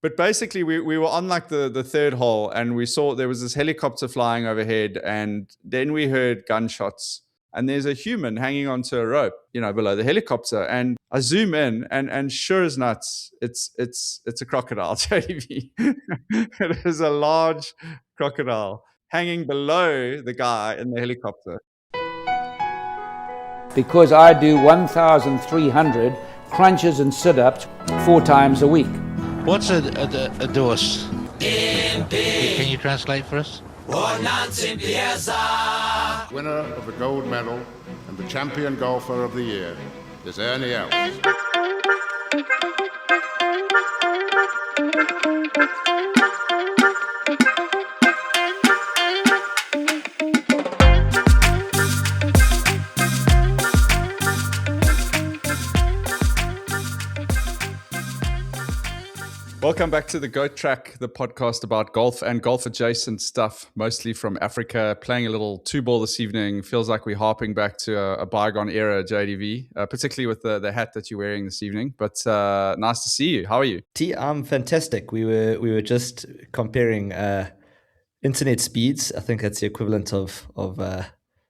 But basically, we were on like the third hole, and we saw there was this helicopter flying overhead, and then we heard gunshots. And there's a human hanging onto a rope, below the helicopter. And I zoom in, and sure as nuts, it's a crocodile, JDV. It is a large crocodile hanging below the guy in the helicopter. Because I do 1,300 crunches and sit-ups 4 times a week. What's a dose? Can you translate for us? Winner of the gold medal and the champion golfer of the year is Ernie Els. Welcome back to the Goat Track, the podcast about golf and golf-adjacent stuff, mostly from Africa. Playing a little 2-ball this evening. Feels like we're harping back to a bygone era, JDV, particularly with the hat that you're wearing this evening. But nice to see you. How are you? I'm fantastic. We were just comparing internet speeds. I think that's the equivalent of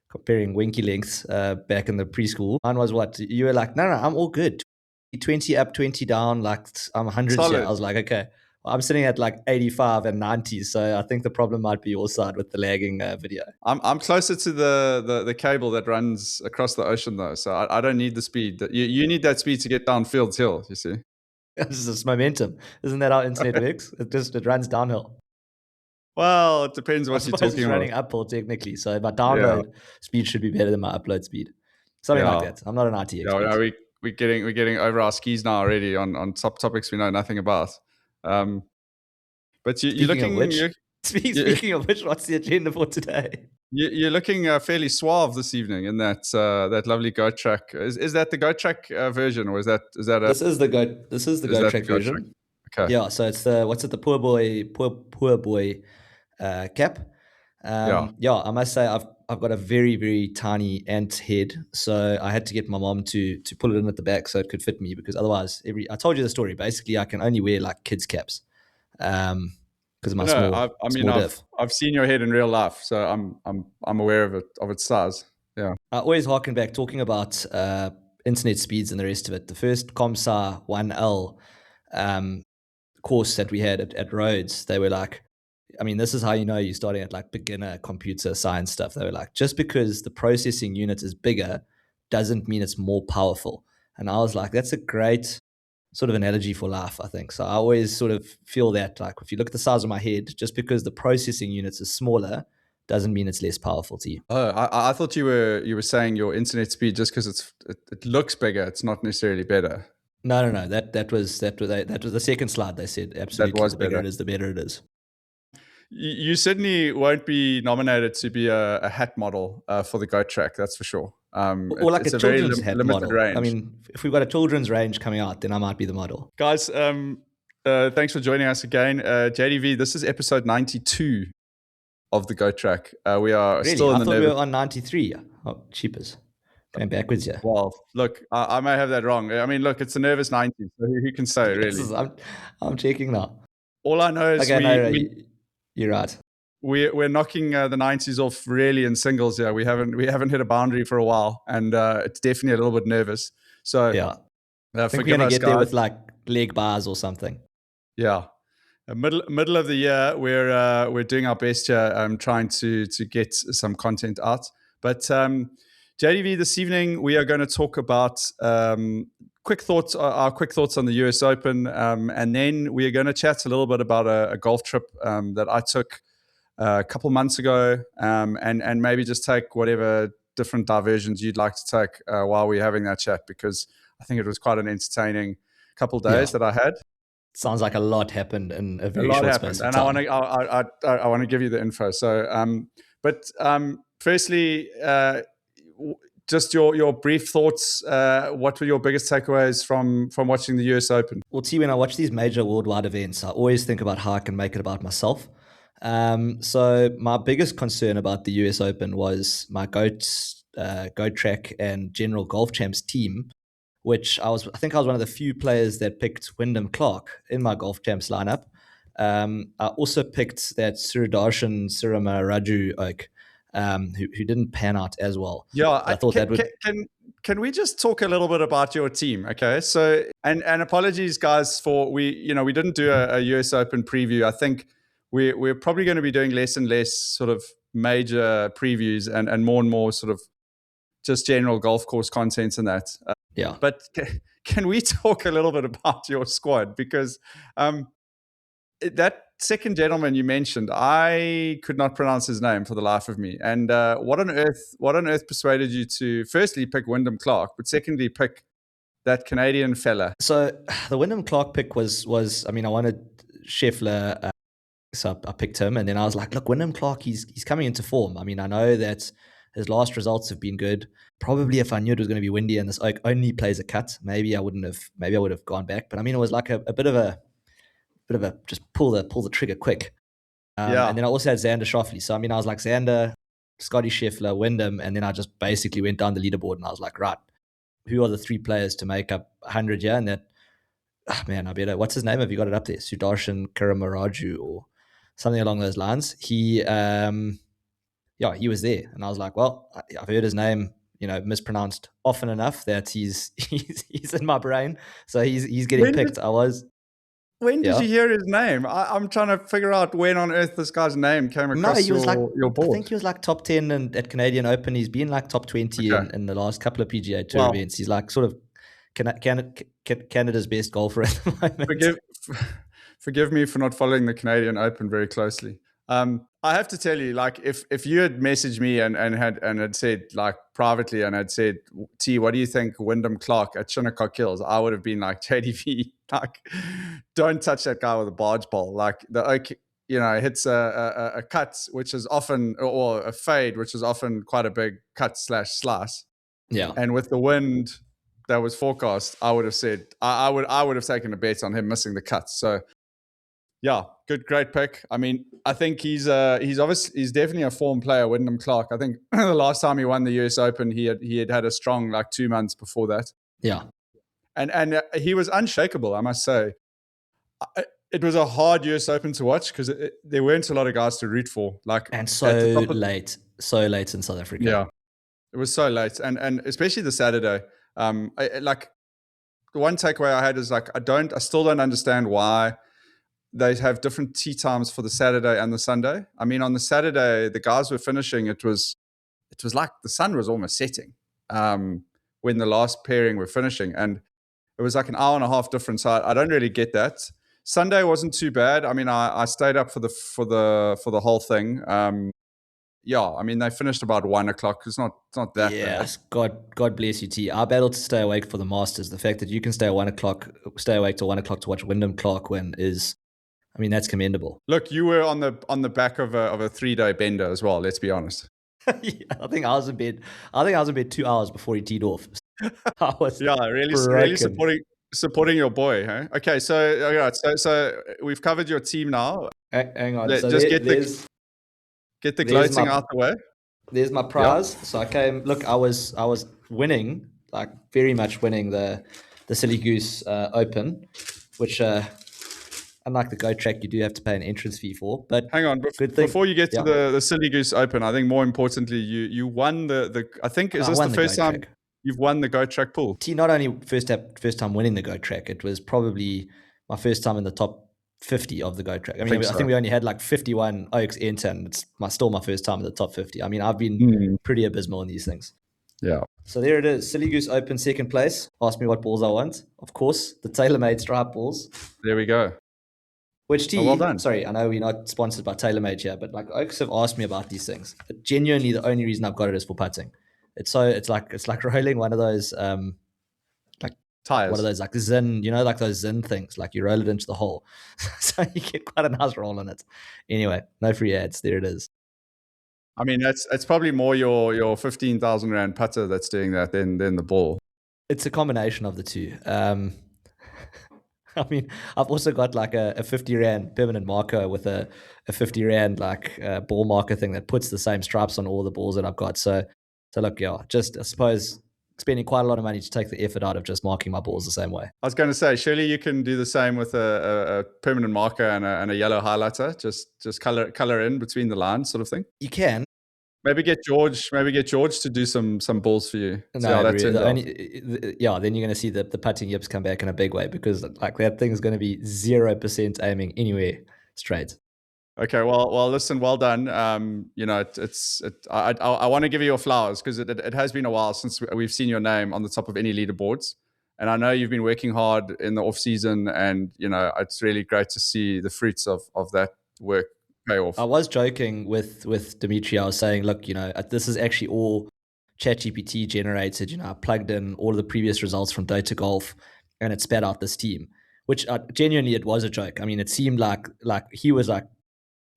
comparing winky lengths back in the preschool. Mine was what? You were like, no, I'm all good. 20 up, 20 down, like I'm 100 here. I was like, okay, well, I'm sitting at like 85 and 90, so I think the problem might be your side with the lagging video. I'm closer to the cable that runs across the ocean though, so I don't need the speed. You need that speed to get down Fields Hill, you see. It's momentum. Isn't that how internet works? It runs downhill. Well, it depends what you're talking about. Running uphill technically, so my download speed should be better than my upload speed. Something like that. I'm not an IT expert. We're getting over our skis now already on topics we know nothing about. But you're looking. Speaking of which, what's the agenda for today? You're looking fairly suave this evening in that lovely Goat Track. Is that the Goat Track version, or is that a? This is the Goat Track version. Okay. Yeah. So it's the poor boy cap. I must say I've got a very, very tiny ant head, so I had to get my mom to pull it in at the back so it could fit me, because otherwise I told you the story. Basically, I can only wear like kids caps because of my small. I've seen your head in real life, so I'm aware of its size. Yeah. I always harken back talking about internet speeds and the rest of it. The first ComSci 1L course that we had at Rhodes, they were like, I mean, this is how you know you're starting at like beginner computer science stuff. They were like, just because the processing unit is bigger doesn't mean it's more powerful. And I was like, that's a great sort of analogy for life, I think. So I always sort of feel that, like, if you look at the size of my head, just because the processing units is smaller doesn't mean it's less powerful to you. Oh, I thought you were saying your internet speed just because it looks bigger, it's not necessarily better. No. That was the second slide. They said absolutely, the bigger it is, the better it is. You certainly won't be nominated to be a hat model for the Goat Track, that's for sure. Or like a children's hat model. Range. I mean, if we've got a children's range coming out, then I might be the model. Guys, thanks for joining us again. JDV, this is episode 92 of the Goat Track. We are really? still in I thought we were on 93. Oh, cheapers. Going backwards here. Well, look, I may have that wrong. I mean, look, it's a nervous 90, so who can say, really? I'm checking now. All I know is you're right. We're knocking the 90s off really in singles here. We haven't hit a boundary for a while, and it's definitely a little bit nervous. So yeah, I think we're gonna get there with like leg bars or something. Yeah, middle of the year, we're doing our best here, trying to get some content out. But JDV, this evening we are going to talk about our quick thoughts on the US Open, and then we are going to chat a little bit about a golf trip that I took a couple months ago, and maybe just take whatever different diversions you'd like to take while we're having that chat, because I think it was quite an entertaining couple of days that I had. Sounds like a lot happened in a very short space of time. And I want to give you the info. So, firstly, just your brief thoughts. What were your biggest takeaways from watching the US Open? Well, when I watch these major worldwide events, I always think about how I can make it about myself. So my biggest concern about the US Open was my Goat Track and General Golf Champs team which I think I was one of the few players that picked Wyndham Clark in my Golf Champs lineup. I also picked that Sudarshan Raju oak, who didn't pan out as well. Yeah, I thought that would. Can we just talk a little bit about your team? Okay, so and apologies, guys, for we didn't do a US Open preview. I think we're probably going to be doing less and less sort of major previews and more sort of just general golf course content and that. Yeah. But can we talk a little bit about your squad? Because that second gentleman you mentioned, I could not pronounce his name for the life of me. And what on earth persuaded you to firstly pick Wyndham Clark, but secondly pick that Canadian fella? So the Wyndham Clark pick was I wanted Scheffler, so I picked him, and then I was like, look, Wyndham Clark, he's coming into form. I mean, I know that his last results have been good. Probably if I knew it was going to be windy and this oak only plays a cut, maybe I would have gone back. But I mean, it was like a bit of a just pull the trigger quick. And then I also had Xander Schauffele. So I mean, I was like Xander, Scotty Scheffler, Wyndham, and then I just basically went down the leaderboard and I was like, right, who are the three players to make up 100 here? And that, I better, what's his name? Have you got it up there? Sudarshan Karamaraju or something along those lines. He was there, and I was like, well, I've heard his name, mispronounced often enough that he's in my brain, so he's getting picked. When did you hear his name? I'm trying to figure out when on earth this guy's name came across your board. I think he was like top 10 at Canadian Open. He's been like top 20 in the last couple of PGA Tour events. He's like sort of Canada's best golfer at the moment. Forgive me for not following the Canadian Open very closely. I have to tell you, like, if you had messaged me and had said, like, privately, and had said, T, what do you think Wyndham Clark at Shinnecock Hills? I would have been like, JDV, like, don't touch that guy with a barge pole. Like, the oak, hits a cut, which is often, or a fade, which is often quite a big cut / slice. Yeah. And with the wind that was forecast, I would have said, I would have taken a bet on him missing the cuts. So, yeah, great pick. I mean, I think he's definitely a form player, Wyndham Clark. I think the last time he won the US Open, he had a strong, like, 2 months before that. Yeah. And he was unshakable, I must say. It was a hard US Open to watch because there weren't a lot of guys to root for. And so late in South Africa. Yeah, it was so late. And especially the Saturday. The one takeaway I had is, like, I still don't understand why they have different tee times for the Saturday and the Sunday. I mean, on the Saturday, the guys were finishing. It was like the sun was almost setting when the last pairing were finishing, and it was like an hour and a half difference. So I don't really get that. Sunday wasn't too bad. I mean, I stayed up for the whole thing. I mean, they finished about 1 o'clock. It's not that bad. Yes, God bless you, T. I battled to stay awake for the Masters. The fact that you can stay awake till 1 o'clock to watch Wyndham Clark win is, I mean, that's commendable. Look, you were on the back of a 3-day bender as well. Let's be honest. Yeah, I think I was in bed 2 hours before he teed off. I was really supporting your boy. Huh? Okay, so we've covered your team now. Hang on, Get the gloating out the way. There's my prize. Yeah. So I came. Look, I was winning, like, very much winning the Silly Goose Open, which unlike the Go Track, you do have to pay an entrance fee for. But hang on, before you get to the Silly Goose Open, I think more importantly, you won the. I think is this the first time you've won the Go Track pool? T, not only first time winning the Go Track, it was probably my first time in the top 50 of the Go Track. I mean, I think we only had like 51 Oaks enter, and it's still my first time in the top 50. I mean, I've been pretty abysmal in these things. Yeah. So there it is. Silly Goose Open, second place. Ask me what balls I want. Of course, the TaylorMade stripe balls. There we go. Which team? Well done. Sorry, I know we're not sponsored by TaylorMade here, but like Oaks have asked me about these things. But genuinely, the only reason I've got it is for putting. It's like rolling one of those like tires. One of those like Zin, like those Zin things. Like you roll it into the hole, so you get quite a nice roll on it. Anyway, no free ads. There it is. I mean, it's probably more your 15,000 Rand putter that's doing that than the ball. It's a combination of the two. I mean, I've also got like a 50 Rand permanent marker with a 50 Rand like ball marker thing that puts the same stripes on all the balls that I've got. So look, yeah, just I suppose spending quite a lot of money to take the effort out of just marking my balls the same way. I was going to say, surely you can do the same with a permanent marker and a yellow highlighter. Just color in between the lines, sort of thing. You can. Maybe get George to do some balls for you. No, then you're going to see the putting yips come back in a big way, because like that thing's going to be 0% aiming anywhere straight. Okay, well, listen, well done. I want to give you your flowers, because it has been a while since we've seen your name on the top of any leaderboards, and I know you've been working hard in the off season, and it's really great to see the fruits of that work pay off. I was joking with Dimitri. I was saying, look, this is actually all ChatGPT generated. I plugged in all of the previous results from Dota Golf, and it spat out this team, which genuinely it was a joke. I mean, it seemed like he was like,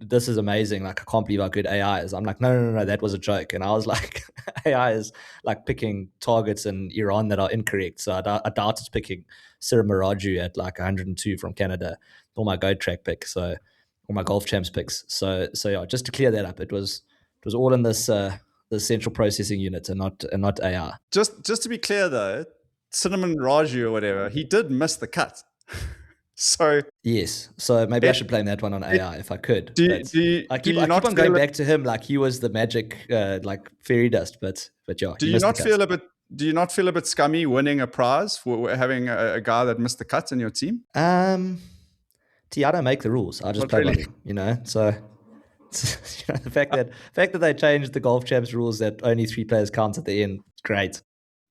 this is amazing. Like, I can't believe how good AI is. I'm like, no, that was a joke. And I was like, AI is like picking targets in Iran that are incorrect. So I doubt it's picking Sirimaraju at like 102 from Canada, or my Go Track pick. So, or my Golf Champs picks. So yeah, just to clear that up, it was all in this central processing unit and not AI. Just to be clear though, Cinnamon Raju or whatever, he did miss the cut. So yes, so maybe I should blame that one on AI if I could. I keep on going back to him like he was the magic like fairy dust, but yeah. Do you not feel a bit scummy winning a prize for having a guy that missed the cut in your team? I don't make the rules. I just play by them, So the fact that they changed the Golf Champs rules that only 3 players count at the end, great.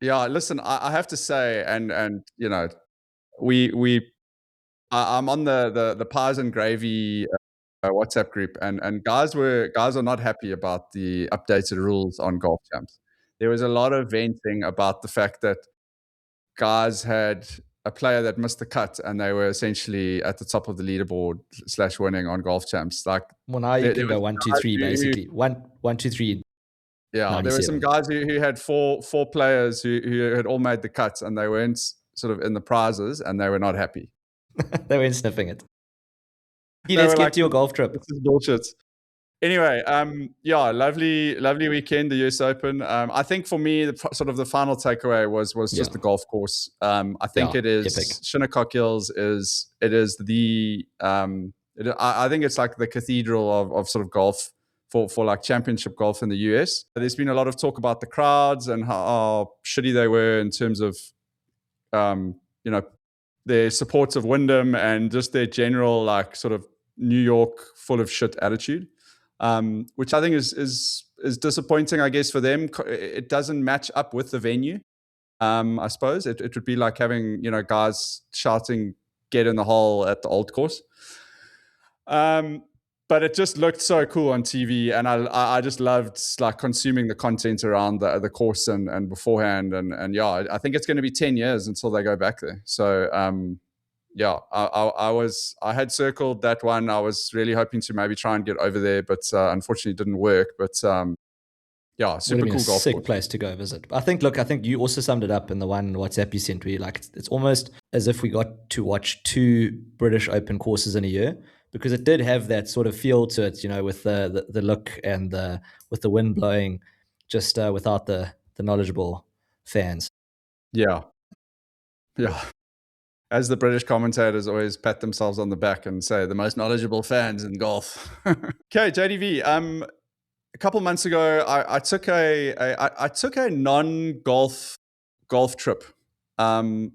Yeah, listen, I have to say, and I'm on the Pies and Gravy WhatsApp group, and guys are not happy about the updated rules on Golf Champs. There was a lot of venting about the fact that guys had a player that missed the cut, and they were essentially at the top of the leaderboard / winning on Golf Champs. Like, well, now you can go 1, 2, 3 basically. 1, 2, 3. Yeah, 97. There were some guys who had four players who had all made the cuts, and they weren't sort of in the prizes, and they were not happy. They weren't sniffing it. Let's get to your golf trip. This is bullshit. Anyway, lovely weekend, the US Open. I think for me, the final takeaway was just the golf course. I think it is epic. Shinnecock Hills I think it's like the cathedral of sort of golf for like championship golf in the US. There's been a lot of talk about the crowds and how shitty they were in terms of their supports of Wyndham and just their general like sort of New York full of shit attitude, which I think is disappointing, I guess, for them. It doesn't match up with the venue. I suppose it would be like having guys shouting "get in the hole" at the old course. But it just looked so cool on TV, and I just loved like consuming the content around the course and beforehand, and yeah, I think it's going to be 10 years until they go back there. So I had circled that one. I was really hoping to maybe try and get over there, but unfortunately it didn't work. But super cool golf sick course. Place to go visit. I think you also summed it up in the one WhatsApp you sent me. Like it's almost as if we got to watch 2 British Open courses in a year, because it did have that sort of feel to it, with the look and with the wind blowing, just without the knowledgeable fans. Yeah. As the British commentators always pat themselves on the back and say, the most knowledgeable fans in golf. Okay, JDV. A couple months ago, I took a non-golf trip, and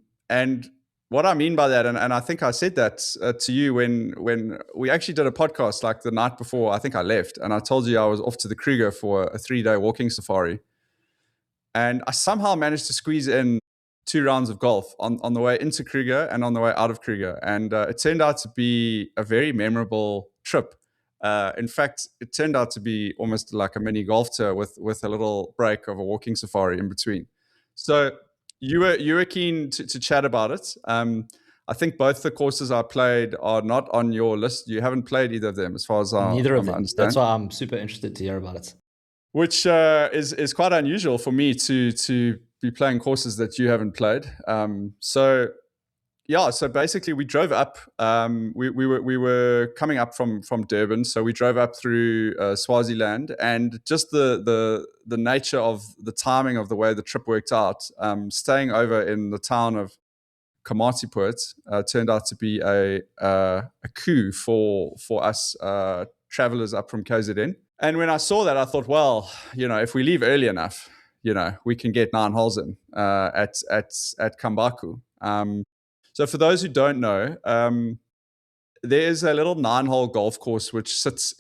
what I mean by that, and I think I said that to you when we actually did a podcast like the night before I think I left, and I told you I was off to the Kruger for a 3-day walking safari, and I somehow managed to squeeze in 2 rounds of golf on the way into Kruger and on the way out of Kruger, and it turned out to be a very memorable trip. In fact, it turned out to be almost like a mini golf tour with a little break of a walking safari in between. So you were keen to chat about it. I think both the courses I played are not on your list. You haven't played either of them, as far as I understand. That's why I'm super interested to hear about it. Which is quite unusual for me to be playing courses that you haven't played. So yeah, so basically we drove up. We were coming up from Durban, so we drove up through Swaziland, and just the nature of the timing of the way the trip worked out. Staying over in the town of Komatipoort turned out to be a coup for us travelers up from KZN. And when I saw that, I thought, well, if we leave early enough, we can get 9 holes in at Kambaku. So for those who don't know, there is a little 9-hole golf course which sits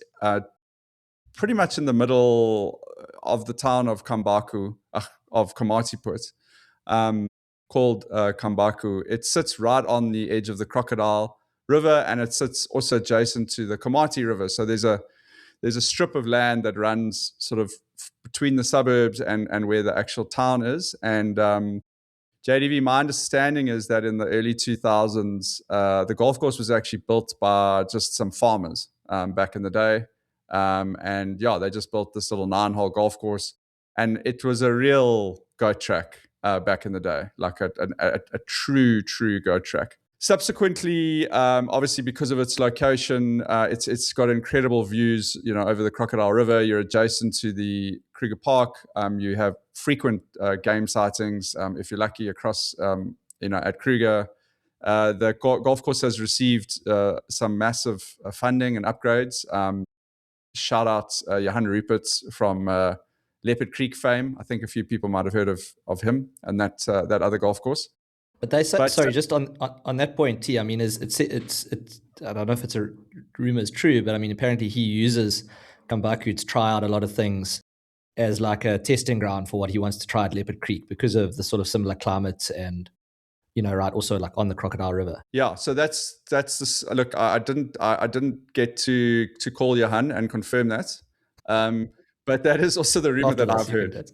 pretty much in the middle of the town of Komatipoort, called Kambaku. It sits right on the edge of the Crocodile River, and it sits also adjacent to the Komati River. So there's a strip of land that runs sort of between the suburbs and where the actual town is. And JDV, my understanding is that in the early 2000s, the golf course was actually built by just some farmers back in the day. And yeah, they just built this little 9-hole golf course. And it was a real goat track back in the day, like a true goat track. Subsequently, obviously because of its location, it's got incredible views, over the Crocodile River. You're adjacent to the Kruger Park. You have frequent game sightings, if you're lucky, across, at Kruger. The golf course has received some massive funding and upgrades. Shout out Johan Rupert from Leopard Creek fame. I think a few people might have heard of him and that other golf course. But they say, sorry, just on that point, T. I mean, it's I don't know if it's a rumor is true, but I mean, apparently he uses Kambaku to try out a lot of things as like a testing ground for what he wants to try at Leopard Creek because of the sort of similar climate and right, also like on the Crocodile River. Yeah, so that's this. Look, I didn't get to call Johan and confirm that, but that is also the rumor that I've heard.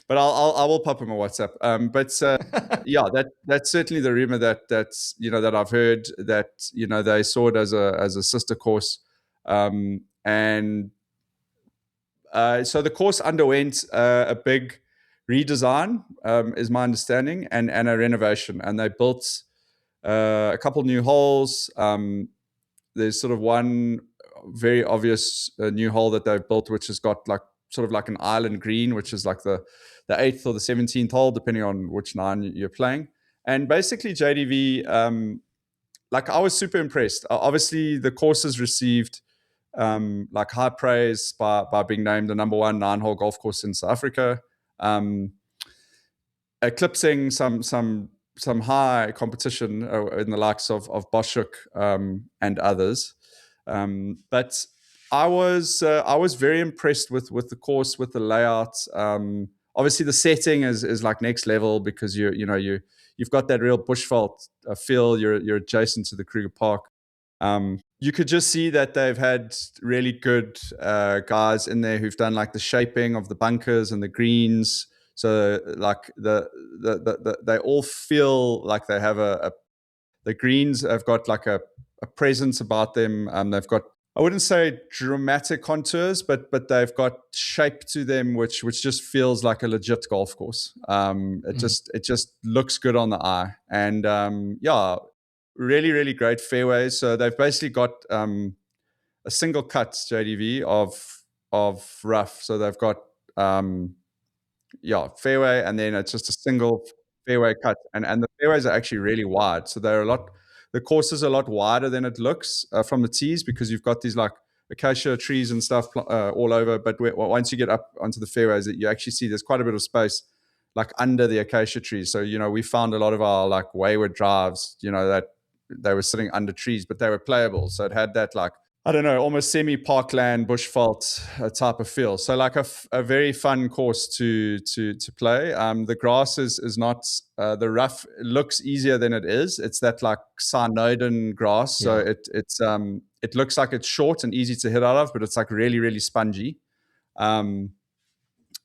But I will pop him a WhatsApp. Yeah, that's certainly the rumor that's that I've heard, that they saw it as a sister course, and so the course underwent a big redesign, is my understanding, and a renovation, and they built a couple new holes. There's sort of one very obvious new hole that they've built, which has got like sort of like an island green, which is like the 8th or the 17th hole, depending on which 9 you're playing. And basically, JDV, like I was super impressed. Obviously, the course has received like high praise by being named the number 1 9-hole golf course in South Africa, eclipsing some high competition in the likes of Boschoek and others. But I was very impressed with the course, with the layout. Obviously, the setting is like next level because you've got that real bushveld feel. You're adjacent to the Kruger Park. You could just see that they've had really good guys in there who've done like the shaping of the bunkers and the greens. So like they all feel like they have the greens have got like a presence about them. They've got, I wouldn't say dramatic contours, but they've got shape to them, which just feels like a legit golf course. It just looks good on the eye, and yeah, really great fairways. So they've basically got a single cut, JDV, of rough. So they've got fairway, and then it's just a single fairway cut, and the fairways are actually really wide. So the course is a lot wider than it looks from the tees, because you've got these like acacia trees and stuff all over. But once you get up onto the fairways, you actually see there's quite a bit of space like under the acacia trees. So we found a lot of our like wayward drives, that they were sitting under trees, but they were playable. So it had that like, I don't know, almost semi-parkland, bushveld type of feel. So like a very fun course to play. The grass is not, the rough looks easier than it is. It's that like Sarnoden grass. So it looks like it's short and easy to hit out of, but it's like really spongy. And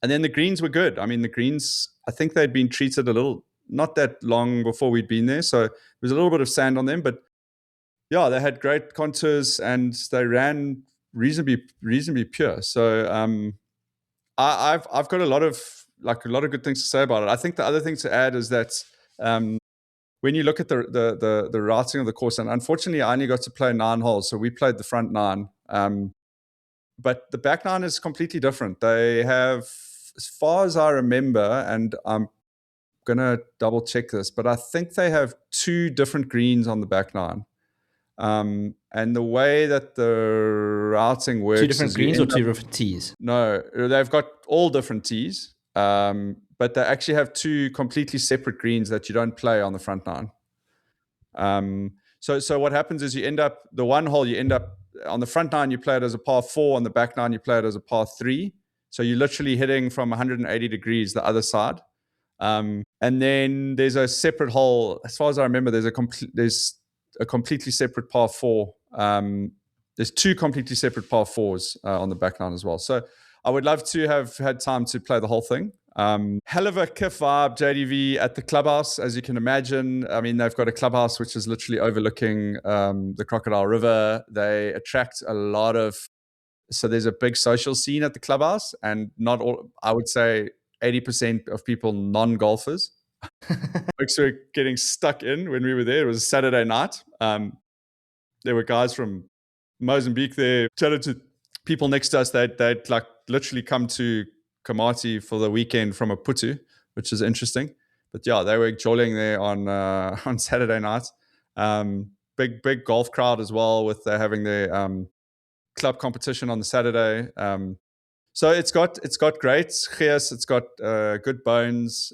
then the greens were good. I mean, the greens, I think they'd been treated a little, not that long before we'd been there. So there was a little bit of sand on them, but yeah, they had great contours and they ran reasonably pure. So I've got a lot of good things to say about it. I think the other thing to add is that when you look at the routing of the course, and unfortunately I only got to play 9 holes, so we played the front 9. But the back 9 is completely different. They have, as far as I remember, and I'm gonna double check this, but I think they have 2 different greens on the back 9. And the way that the routing works, 2 different greens or 2 different tees? No, they've got all different tees, but they actually have 2 completely separate greens that you don't play on the front 9. So what happens is you end up, the one hole you end up on the front 9, you play it as a par 4. On the back 9, you play it as a par 3. So you're literally hitting from 180 degrees the other side. And then there's a separate hole. As far as I remember, there's a completely separate par 4. There's 2 completely separate par 4s on the back 9 as well. So I would love to have had time to play the whole thing. Hell of a kiff vibe, JDV, at the clubhouse, as you can imagine. I mean, they've got a clubhouse which is literally overlooking the Crocodile River. They attract a lot of, so there's a big social scene at the clubhouse, and not all, I would say 80% of people non-golfers. Folks were getting stuck in when we were there. It was a Saturday night. There were guys from Mozambique there, chatted to people next to us. They'd like literally come to Komati for the weekend from Maputo, which is interesting. But yeah, they were jolling there on Saturday night. Big golf crowd as well, with having their club competition on the Saturday. So it's got great gees, it's got good bones.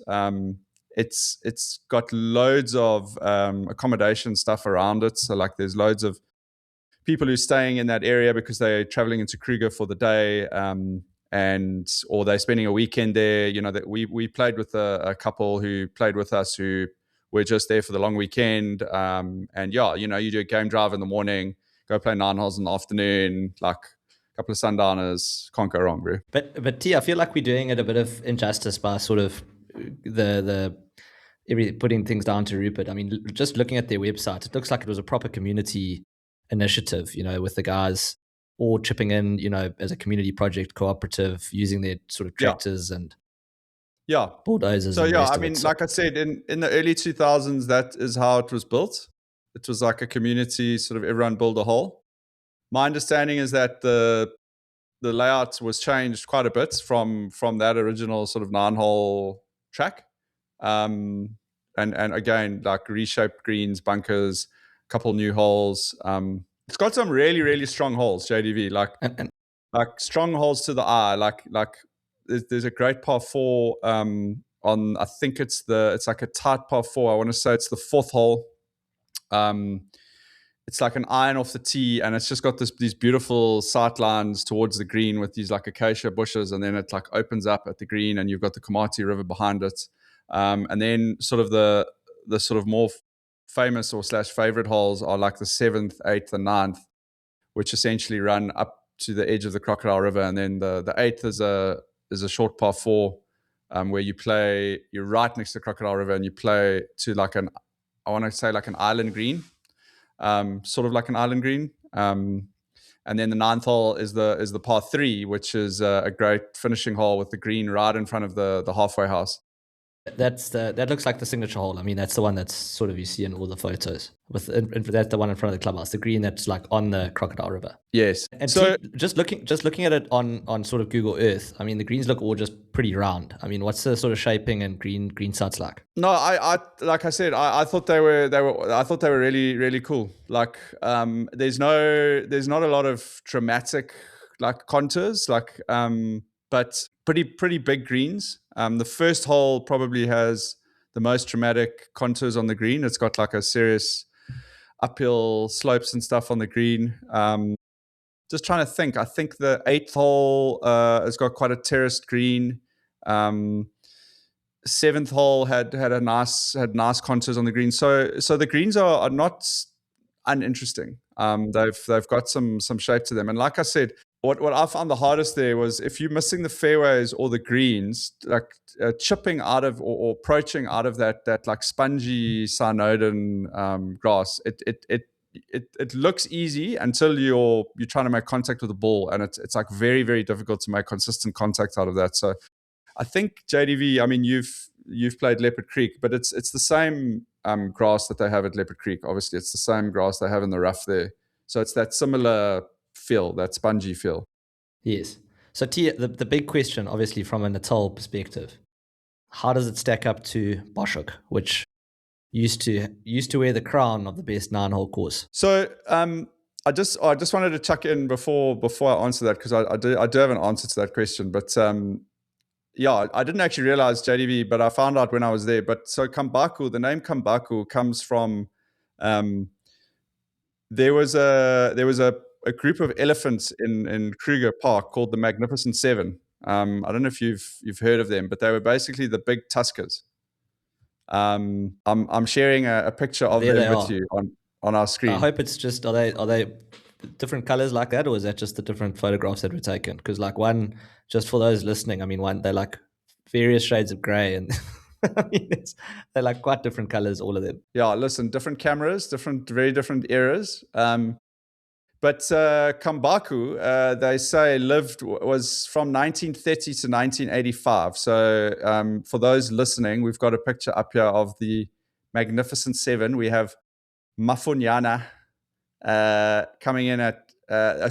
It's got loads of accommodation stuff around it. So like there's loads of people who are staying in that area because they're traveling into Kruger for the day, or they're spending a weekend there. You know, that we played with a couple who played with us who were just there for the long weekend. And yeah, you know, you do a game drive in the morning, go play 9 holes in the afternoon, like a couple of sundowners, can't go wrong, bro. But T, I feel like we're doing it a bit of injustice by sort of putting things down to Rupert. I mean, just looking at their website, it looks like it was a proper community initiative, you know, with the guys all chipping in, you know, as a community project, cooperative, using their sort of tractors and bulldozers. So yeah, I mean, like I said, in the early 2000s, that is how it was built. It was like a community, sort of everyone build a hole. My understanding is that the layout was changed quite a bit from that original sort of 9-hole track. And again, like reshaped greens, bunkers, a couple new holes. It's got some really, really strong holes, JDV, like strong holes to the eye. Like there's a great par 4 on, I think it's like a tight par 4. I want to say it's the 4th hole. It's like an iron off the tee, and it's just got these beautiful sight lines towards the green with these like acacia bushes, and then it like opens up at the green, and you've got the Komati River behind it. And then sort of the sort of more famous or / favorite holes are like the 7th, 8th, and 9th, which essentially run up to the edge of the Crocodile River. And then the 8th is a short par 4, where you're right next to the Crocodile River, and you play to like an island green, sort of like an island green. And then the 9th hole is the par 3, which is a great finishing hole with the green right in front of the halfway house. That looks like the signature hole. I mean, that's the one that's sort of you see in all the photos. That's the one in front of the clubhouse, the green that's like on the Crocodile River. Yes. And so just looking at it on sort of Google Earth, I mean, the greens look all just pretty round. I mean, what's the sort of shaping and green sites like? No, I like I said, I thought they were really, really cool. Like there's not a lot of dramatic like contours, like but pretty big greens. The first hole probably has the most dramatic contours on the green. It's got like a serious uphill slopes and stuff on the green. Just trying to think. I think the 8th hole has got quite a terraced green. 7th hole had nice contours on the green. So the greens are not uninteresting. They've got some shape to them. And like I said, what I found the hardest there was if you're missing the fairways or the greens, like chipping out of or approaching out of that like spongy Synoden grass, it looks easy until you're trying to make contact with the ball, and it's like very, very difficult to make consistent contact out of that. So I think JDV, I mean, you've played Leopard Creek, but it's the same grass that they have at Leopard Creek. Obviously, it's the same grass they have in the rough there. So it's that similar feel, that spongy feel. Yes. So T, the big question, obviously, from a Natal perspective, how does it stack up to Boschoek, which used to wear the crown of the best 9-hole course? So I just wanted to chuck in before I answer that, because I do have an answer to that question. But yeah, I didn't actually realize, JDV, but I found out when I was there. But so Kambaku, the name Kambaku comes from there was a group of elephants in Kruger Park called the Magnificent Seven. I don't know if you've heard of them, but they were basically the big tuskers. I'm sharing a picture of them with you on our screen. I hope it's just, are they different colors like that, or is that just the different photographs that were taken? Because like one, just for those listening, I mean, one, they're like various shades of gray, and I mean, they're like quite different colors, all of them. Yeah, listen, different cameras, very different eras. But Kambaku, they say, was from 1930 to 1985. So for those listening, we've got a picture up here of the Magnificent Seven. We have Mafunyana coming in at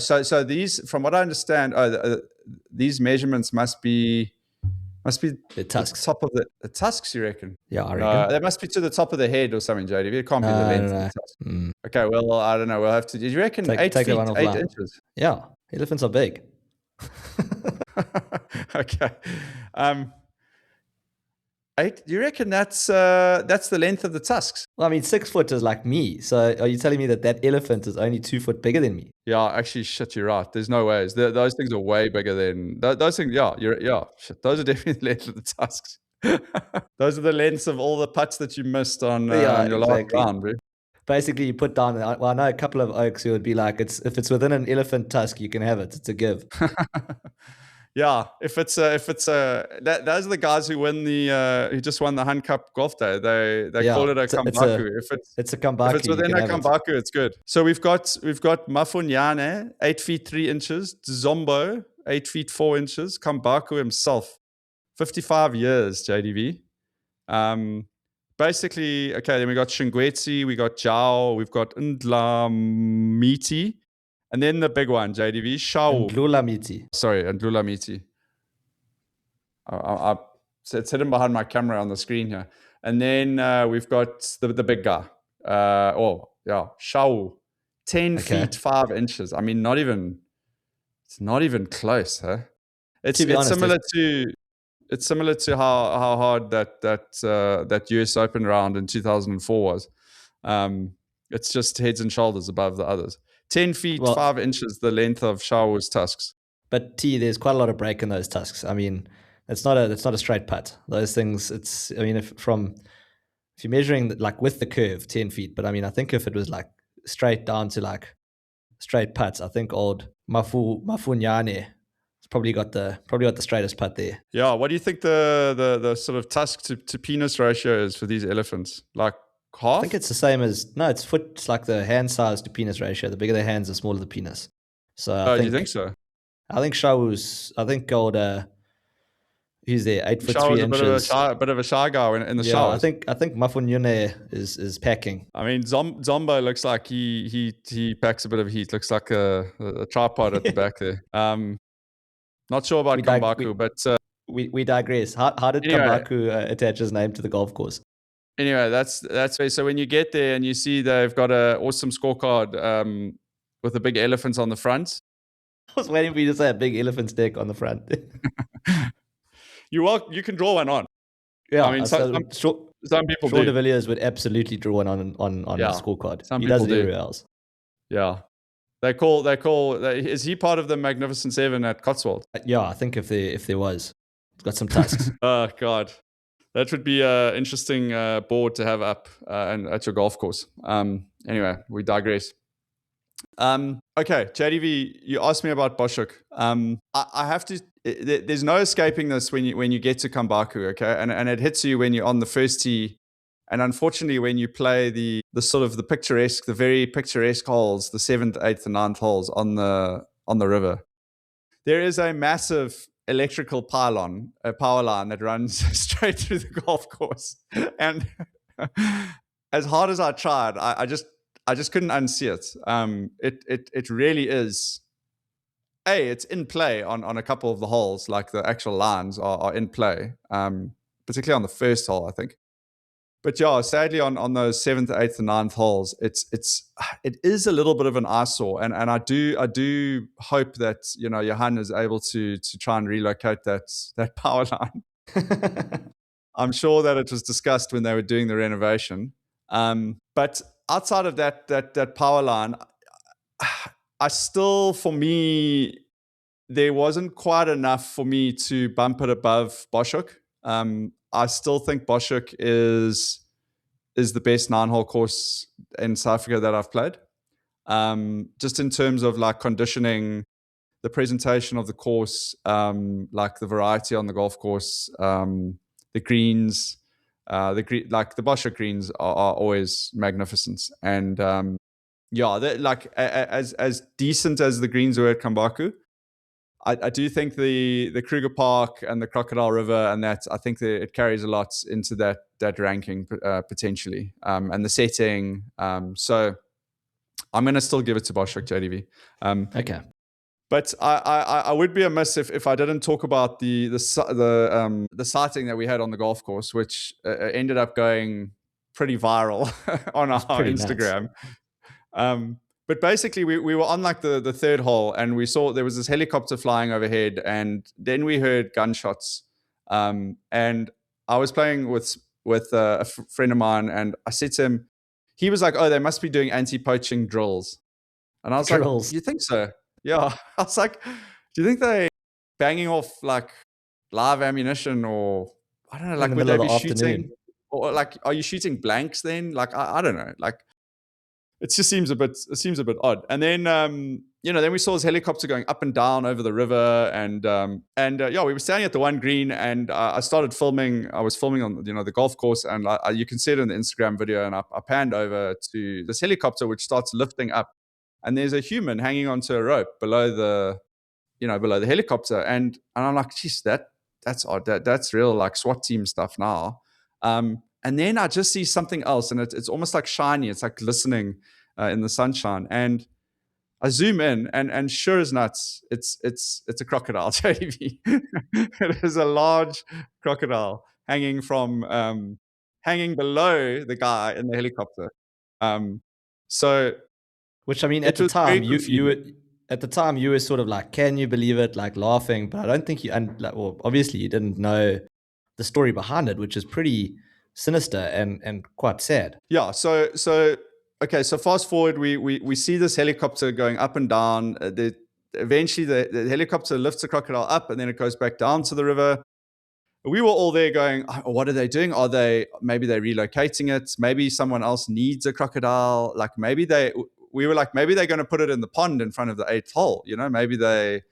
so these, from what I understand, these measurements must be the tusks. The top of the tusks, you reckon? Yeah, I reckon. They must be to the top of the head or something, JD. It can't be the length of the tusk. Okay, well, I don't know. We'll have to. Did you reckon take 8 feet, 8 inches? Yeah, elephants are big. Okay. 8? Do you reckon that's the length of the tusks? Well, I mean, 6 foot is like me. So are you telling me that elephant is only 2 foot bigger than me? Yeah, actually, shit, you're right. There's no ways. Those things are way bigger than those things. Yeah, shit. Those are definitely the length of the tusks. Those are the lengths of all the putts that you missed on your last round, bro. Basically, you put down. Well, I know a couple of oaks who would be like, if it's within an elephant tusk, you can have it. It's a give. Yeah, if it's those are the guys who win who just won the Hunt Cup Golf Day. They call it a Kambaku. It's a Kambaku. If it's within a Kambaku, it's good. So we've got Mafunyane, 8 feet 3 inches, Zombo, 8 feet 4 inches, Kambaku himself, 55 years, JDV. Basically, okay, then we got Shingwetsi, we got Jao, we've got Ndlamiti. And then the big one, JDV, Shao. Ndlulamiti. Sorry, Ndlulamiti. It's hidden behind my camera on the screen here. And then we've got the big guy. Shao. 10 feet 5 inches. I mean, it's not even close, huh? It's similar to how hard that US Open round in 2004 was. It's just heads and shoulders above the others. 10 feet 5 inches, the length of Shao's tusks. But there's quite a lot of break in those tusks. I mean, it's not a straight putt. Those things, if you're measuring like with the curve, 10 feet. But I mean, I think if it was like straight down to like straight putts, I think old Mafunyane probably got the straightest putt there. Yeah. What do you think the sort of tusk to penis ratio is for these elephants? Like half? I think it's the same it's like the hand size to penis ratio. The bigger the hands, the smaller the penis. So do you think so? I think old who's there, 8 foot 3 inches. A bit of a shy guy in the shower. I think Mafunyane is packing. I mean, Zombo looks like he packs a bit of heat. Looks like a tripod at the back there. Not sure about Kambaku, but we digress. How did Kambaku attach his name to the golf course? Anyway, that's so when you get there and you see they've got an awesome scorecard with the big elephants on the front. I was waiting for you to say a big elephant stick on the front. You can draw one on. Yeah, I mean, some people do. Sean de Villiers would absolutely draw one on the scorecard. He does it everywhere else. Yeah. They call. Is he part of the Magnificent Seven at Cotswold? Yeah, I think if there was, it's got some tusks. Oh God, that would be an interesting board to have up and at your golf course. Anyway, we digress. Okay, JDV, you asked me about Boschoek. I have to. There's no escaping this when you get to Kambaku. Okay, and it hits you when you're on the first tee. And unfortunately, when you play the very picturesque holes, the 7th, 8th, and 9th holes on the river, there is a massive electrical power line that runs straight through the golf course, and as hard as I tried, I just couldn't unsee it. It really is. It's in play on a couple of the holes, like the actual lines are in play, particularly on the first hole, I think. But yeah, sadly on those 7th, 8th, and 9th holes, it is a little bit of an eyesore, and I do hope that Johan is able to try and relocate that power line. I'm sure that it was discussed when they were doing the renovation. But outside of that power line, I still, for me, there wasn't quite enough for me to bump it above Boschoek. I still think Boschoek is the best 9-hole course in South Africa that I've played. Just in terms of like conditioning, the presentation of the course, like the variety on the golf course, the greens, like the Boschoek greens are always magnificent. And like as decent as the greens were at Kambaku, I do think the Kruger Park and the Crocodile River and that, I think that it carries a lot into that ranking potentially, and the setting. So I'm going to still give it to Boschoek, JDV. Okay. But I would be amiss if I didn't talk about the sighting that we had on the golf course, which ended up going pretty viral on our Instagram. But basically, we were on like the third hole, and we saw there was this helicopter flying overhead, and then we heard gunshots. And I was playing with a friend of mine, and I said to him, he was like, "Oh, they must be doing anti-poaching drills." And I was like, "You think so?" Yeah. I was like, "Do you think they banging off like live ammunition, or I don't know, like would they be shooting, or like are you shooting blanks then? Like I don't know, like." It seems a bit odd. And then then we saw this helicopter going up and down over the river, and we were standing at the one green, and I started filming. I was filming on the golf course, and you can see it in the Instagram video. And I panned over to this helicopter, which starts lifting up, and there's a human hanging onto a rope below the helicopter, and I'm like, geez, that's odd. That's real like SWAT team stuff now. And then I just see something else, and it's almost like shiny. It's like glistening in the sunshine. And I zoom in, and sure as nuts, it's a crocodile, JV. It is a large crocodile hanging below the guy in the helicopter. Which I mean, at the time, you were sort of like, can you believe it? Like laughing, but I don't think obviously you didn't know the story behind it, which is pretty sinister and quite sad. Yeah. So fast forward, we see this helicopter going up and down. Eventually the helicopter lifts the crocodile up, and then it goes back down to the river. We were all there going, oh, what are they doing? Maybe they're relocating it. Maybe someone else needs a crocodile. Like we were like, maybe they're going to put it in the pond in front of the 8th hole. Maybe they,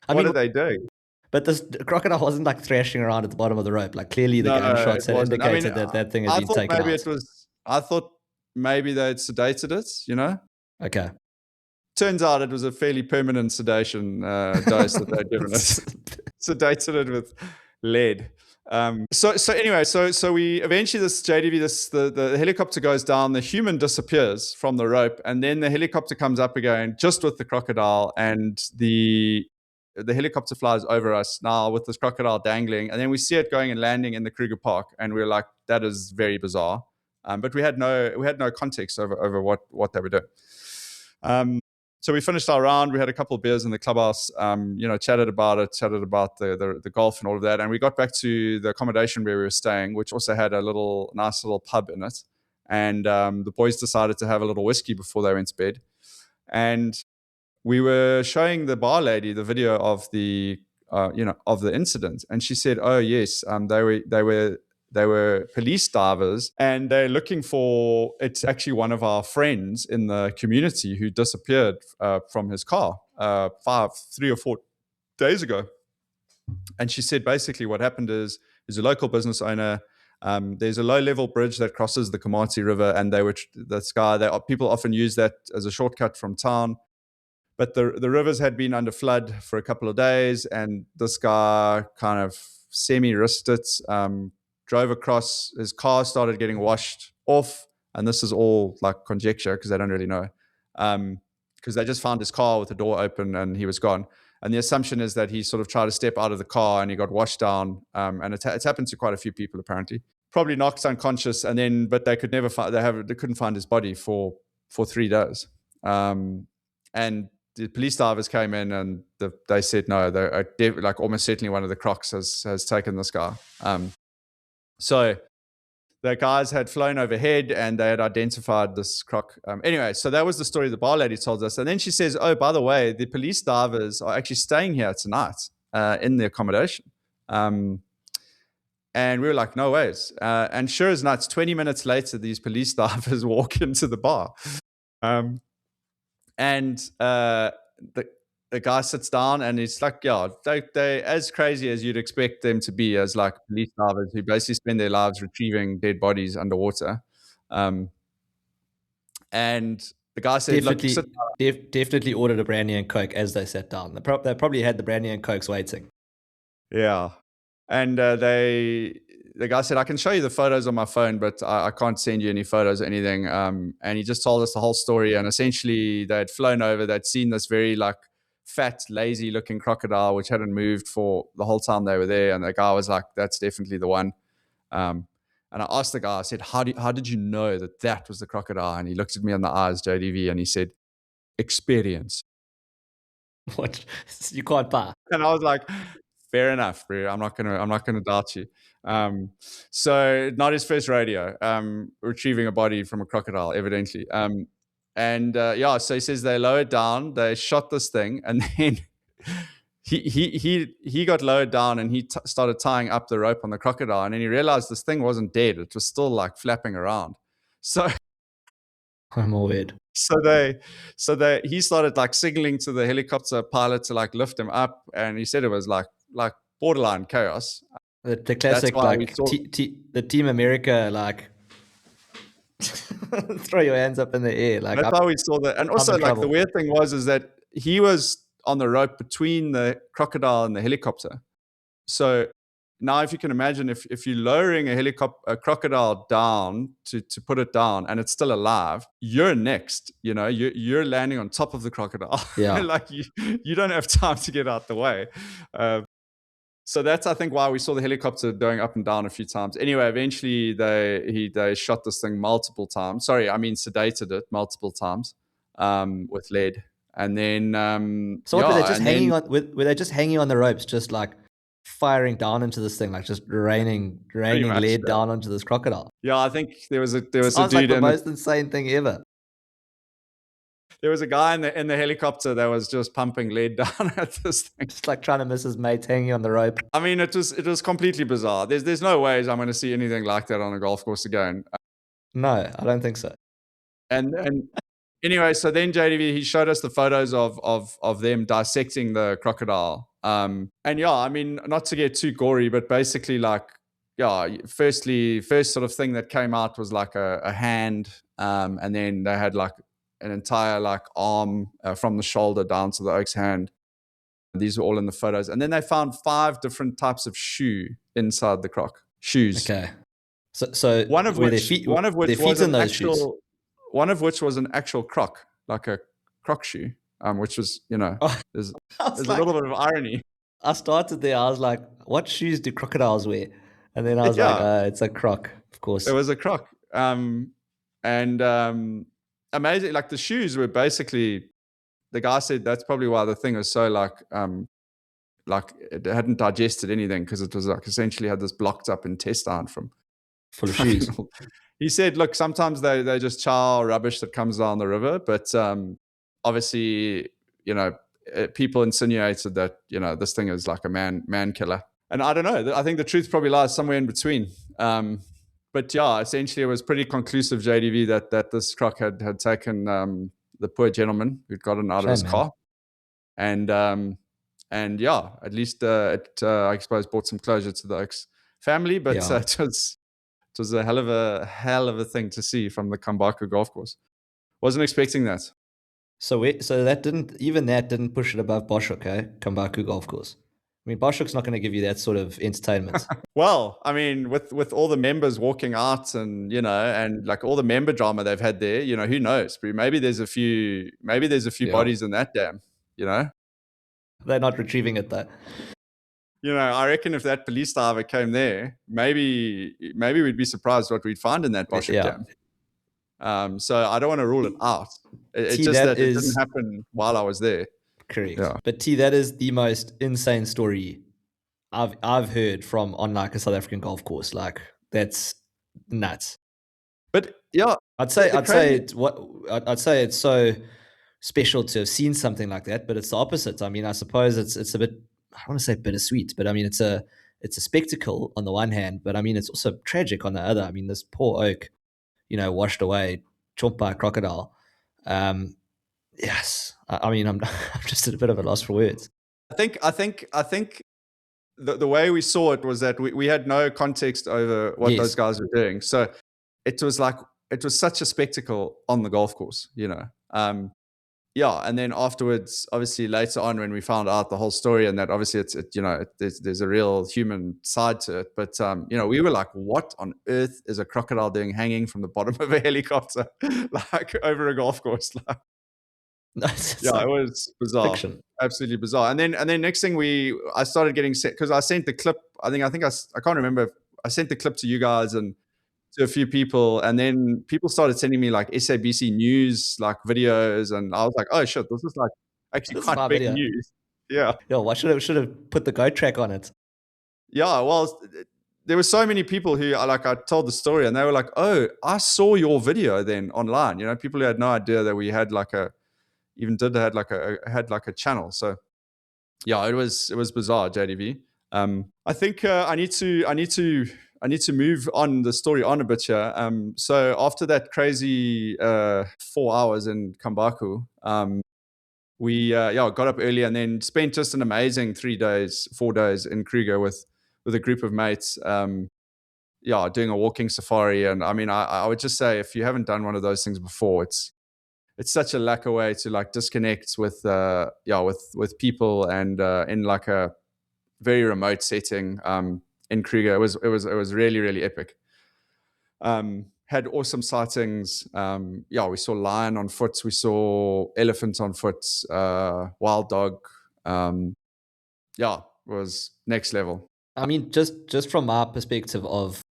what are they doing? But this crocodile wasn't like thrashing around at the bottom of the rope. Like clearly the gunshots had indicated that thing had been taken out. I thought maybe they'd sedated it, Okay. Turns out it was a fairly permanent sedation dose that they'd given us. Sedated it with lead. So we eventually, this JDV, the helicopter goes down, the human disappears from the rope, and then the helicopter comes up again just with the crocodile, and the helicopter flies over us now with this crocodile dangling, and then we see it going and landing in the Kruger Park, and we're like, that is very bizarre. But we had no context over what they were doing. So we finished our round. We had a couple of beers in the clubhouse. Chatted about the golf and all of that, and we got back to the accommodation where we were staying, which also had a nice little pub in it. And the boys decided to have a little whiskey before they went to bed, and we were showing the bar lady the video of the incident, and she said, "Oh yes, they were police divers, and they're looking for." It's actually one of our friends in the community who disappeared from his car 3 or 4 days ago. And she said basically what happened is a local business owner. There's a low-level bridge that crosses the Komatipoort River, and people often use that as a shortcut from town. But the rivers had been under flood for a couple of days, and this guy kind of semi-risked it, drove across. His car started getting washed off, and this is all like conjecture because they don't really know. Because they just found his car with the door open and he was gone. And the assumption is that he sort of tried to step out of the car and he got washed down. And it's happened to quite a few people apparently. Probably knocked unconscious, and then but they could never find they couldn't find his body for 3 days. And the police divers came in and they said no, like almost certainly one of the Crocs has taken this guy. So the guys had flown overhead and they had identified this Croc. Anyway, so that was the story the bar lady told us. And then she says, oh, by the way, the police divers are actually staying here tonight in the accommodation. And we were like, no ways. And sure as nuts, 20 minutes later, these police divers walk into the bar. The guy sits down and he's like, yeah, they as crazy as you'd expect them to be as like police divers who basically spend their lives retrieving dead bodies underwater. And the guy said, definitely ordered a brandy and Coke as they sat down. They probably had the brandy and Cokes waiting. Yeah. And the guy said, I can show you the photos on my phone, but I can't send you any photos or anything. And he just told us the whole story. And essentially they had flown over, they'd seen this very like fat, lazy looking crocodile, which hadn't moved for the whole time they were there. And the guy was like, that's definitely the one. And I asked the guy, I said, how did you know that was the crocodile? And he looked at me in the eyes, JDV, and he said, experience. What? You can't buy. And I was like, fair enough, bro. I'm not gonna doubt you. So not his first rodeo, retrieving a body from a crocodile, evidently. So he says they lowered down, they shot this thing, and then he got lowered down and he started tying up the rope on the crocodile, and then he realized this thing wasn't dead; it was still like flapping around. So I'm all weird. So he started like signaling to the helicopter pilot to like lift him up, and he said it was like borderline chaos. The classic like the Team America like throw your hands up in the air. Like that's how we saw that. And also like the weird thing is that he was on the rope between the crocodile and the helicopter. So now if you can imagine if you're lowering a crocodile down to put it down and it's still alive, you're next, you're landing on top of the crocodile. Yeah. Like you don't have time to get out the way. So that's, I think, why we saw the helicopter going up and down a few times. Anyway, eventually they shot this thing multiple times. Sedated it multiple times with lead. And then were they just hanging on? Were they just hanging on the ropes, just like firing down into this thing, like just raining lead down onto this crocodile? Yeah, I think there was a Sounds dude like the most insane thing ever. There was a guy in the helicopter that was just pumping lead down at this thing, just like trying to miss his mates hanging on the rope. I mean, it was completely bizarre. There's no ways I'm going to see anything like that on a golf course again. No, I don't think so. And anyway, so then JDV, he showed us the photos of them dissecting the crocodile. And yeah, I mean, not to get too gory, but basically like, yeah, first sort of thing that came out was like a hand, and then they had like an entire like arm from the shoulder down to the oak's hand. These were all in the photos. And then they found 5 different types of shoe inside the croc. Shoes. Okay. So one of which was an actual croc, like a croc shoe, which was, there's a little bit of irony. I started there. I was like, what shoes do crocodiles wear? And then I was like, it's a croc, of course. It was a croc. Amazing. Like the shoes were basically, the guy said that's probably why the thing was so like it hadn't digested anything, because it was like essentially had this blocked up intestine from full of shoes. He said, look, sometimes they just chow rubbish that comes down the river, but obviously, people insinuated that this thing is like a man killer, and I don't know. I think the truth probably lies somewhere in between. But yeah, essentially it was pretty conclusive, JDV, that this croc had taken the poor gentleman who'd gotten out of his car. And yeah, at least it I suppose brought some closure to the Oaks family, but it was a hell of a thing to see from the Kambaku golf course. Wasn't expecting that. So that didn't push it above Boschoek, Kambaku golf course. I mean, Boschoek's not going to give you that sort of entertainment. Well, I mean, with all the members walking out and, and like all the member drama they've had there, who knows? Maybe there's a few bodies in that dam, They're not retrieving it though. I reckon if that police diver came there, maybe we'd be surprised what we'd find in that Boschoek dam. So I don't want to rule it out. It's just that it didn't happen while I was there. Correct. Yeah. But that is the most insane story I've heard from on like a South African golf course. Like that's nuts. But yeah, I'd say it's so special to have seen something like that, but it's the opposite. I mean, I suppose it's a bit, I don't want to say bittersweet, but I mean it's a spectacle on the one hand, but I mean it's also tragic on the other. I mean, this poor oak, washed away, chomped by a crocodile. Yes, I mean I'm just at a bit of a loss for words. I think the way we saw it was that we had no context over what those guys were doing. So it was such a spectacle on the golf course, and then afterwards, obviously later on when we found out the whole story and that obviously there's a real human side to it. But, we were like, what on earth is a crocodile doing hanging from the bottom of a helicopter, like over a golf course? It was bizarre. Fiction. Absolutely bizarre. And then next thing I started getting set because I sent the clip. I can't remember. If I sent the clip to you guys and to a few people, and then people started sending me like SABC News like videos, and I was like, oh shit, this is like actually quite big news. Yeah. Why should have put the GO track on it? Yeah, well, there were so many people who I told the story, and they were like, oh, I saw your video then online. People who had no idea that we had had a channel. So yeah, it was bizarre, JDV. I think I need to move on the story on a bit here. So after that crazy 4 hours in Kambaku, we got up early and then spent just an amazing 4 days in Kruger with a group of mates. Doing a walking safari. And I mean, I would just say if you haven't done one of those things before, it's such a lekker way to like disconnect with people and in like a very remote setting in Kruger. It was really, really epic. Had awesome sightings. We saw lion on foot, we saw elephant on foot, wild dog. It was next level. I mean, just from my perspective of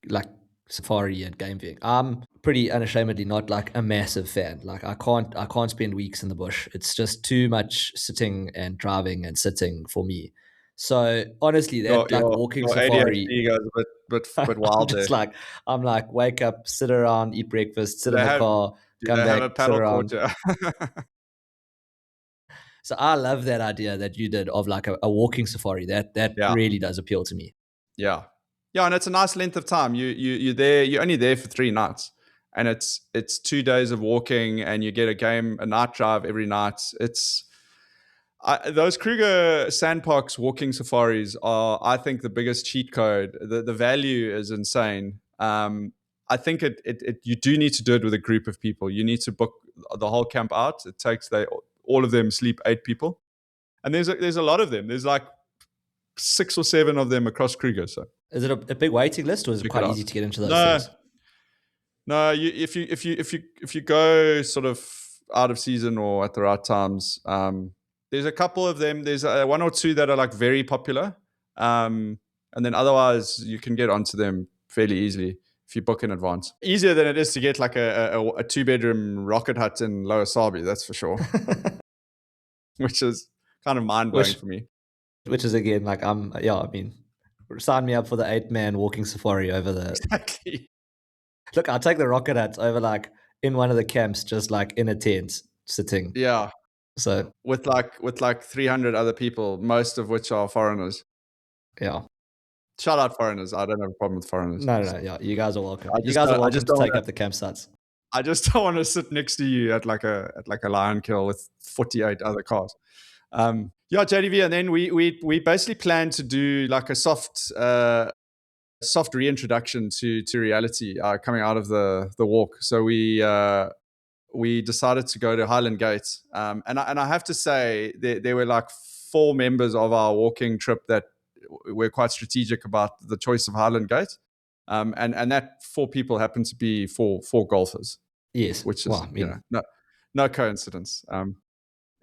like safari and game viewing, I'm pretty unashamedly not like a massive fan. Like I can't spend weeks in the bush. It's just too much sitting and driving and sitting for me. So honestly, that walking safari goes a bit wild. I'm like wake up, sit around, eat breakfast, sit in the car, come back, sit around. So I love that idea that you did of like a walking safari. That really does appeal to me. Yeah, and it's a nice length of time. You're there. You're only there for 3 nights, and it's 2 days of walking, and you get a night drive every night. Those Kruger Sandparks walking safaris are, I think, the biggest cheat code. The value is insane. I think you do need to do it with a group of people. You need to book the whole camp out. It takes all of them sleep 8 people, and there's a lot of them. There's like 6 or 7 of them across Kruger. So is it a big waiting list, or is it quite easy to get into those things? No. If you go sort of out of season or at the right times, there's a couple of them. There's 1 or 2 that are like very popular, and then otherwise you can get onto them fairly easily if you book in advance. Easier than it is to get like a 2-bedroom rocket hut in Lower Sabi, that's for sure. Which is kind of mind-blowing for me. Which is again like I mean, sign me up for the 8-man walking safari over there. Exactly. Look, I'll take the rocket hut over like in one of the camps, just like in a tent sitting. Yeah. So with like 300 other people, most of which are foreigners. Yeah. Shout out foreigners. I don't have a problem with foreigners. No. Yeah, you guys are welcome. You guys are welcome to take up the campsites. I just don't want to sit next to you at like a lion kill with 48 other cars. JDV, and then we basically planned to do like a soft reintroduction to reality coming out of the walk. So we decided to go to Highland Gate, and I have to say there were like 4 members of our walking trip that we're quite strategic about the choice of Highland Gate. And that 4 people happen to be four golfers. Yes. Which is, well, I mean, no coincidence. There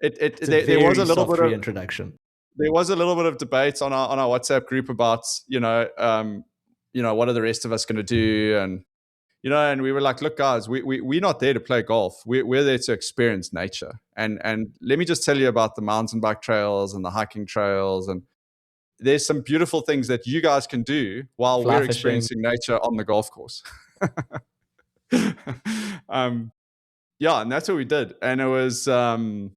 was a little bit of reintroduction. There was a little bit of debate on our WhatsApp group about, what are the rest of us going to do? And, and we were like, look, guys, we're not there to play golf. We're there to experience nature. And let me just tell you about the mountain bike trails and the hiking trails. And there's some beautiful things that you guys can do while we're experiencing nature on the golf course. And that's what we did. And it was, Highland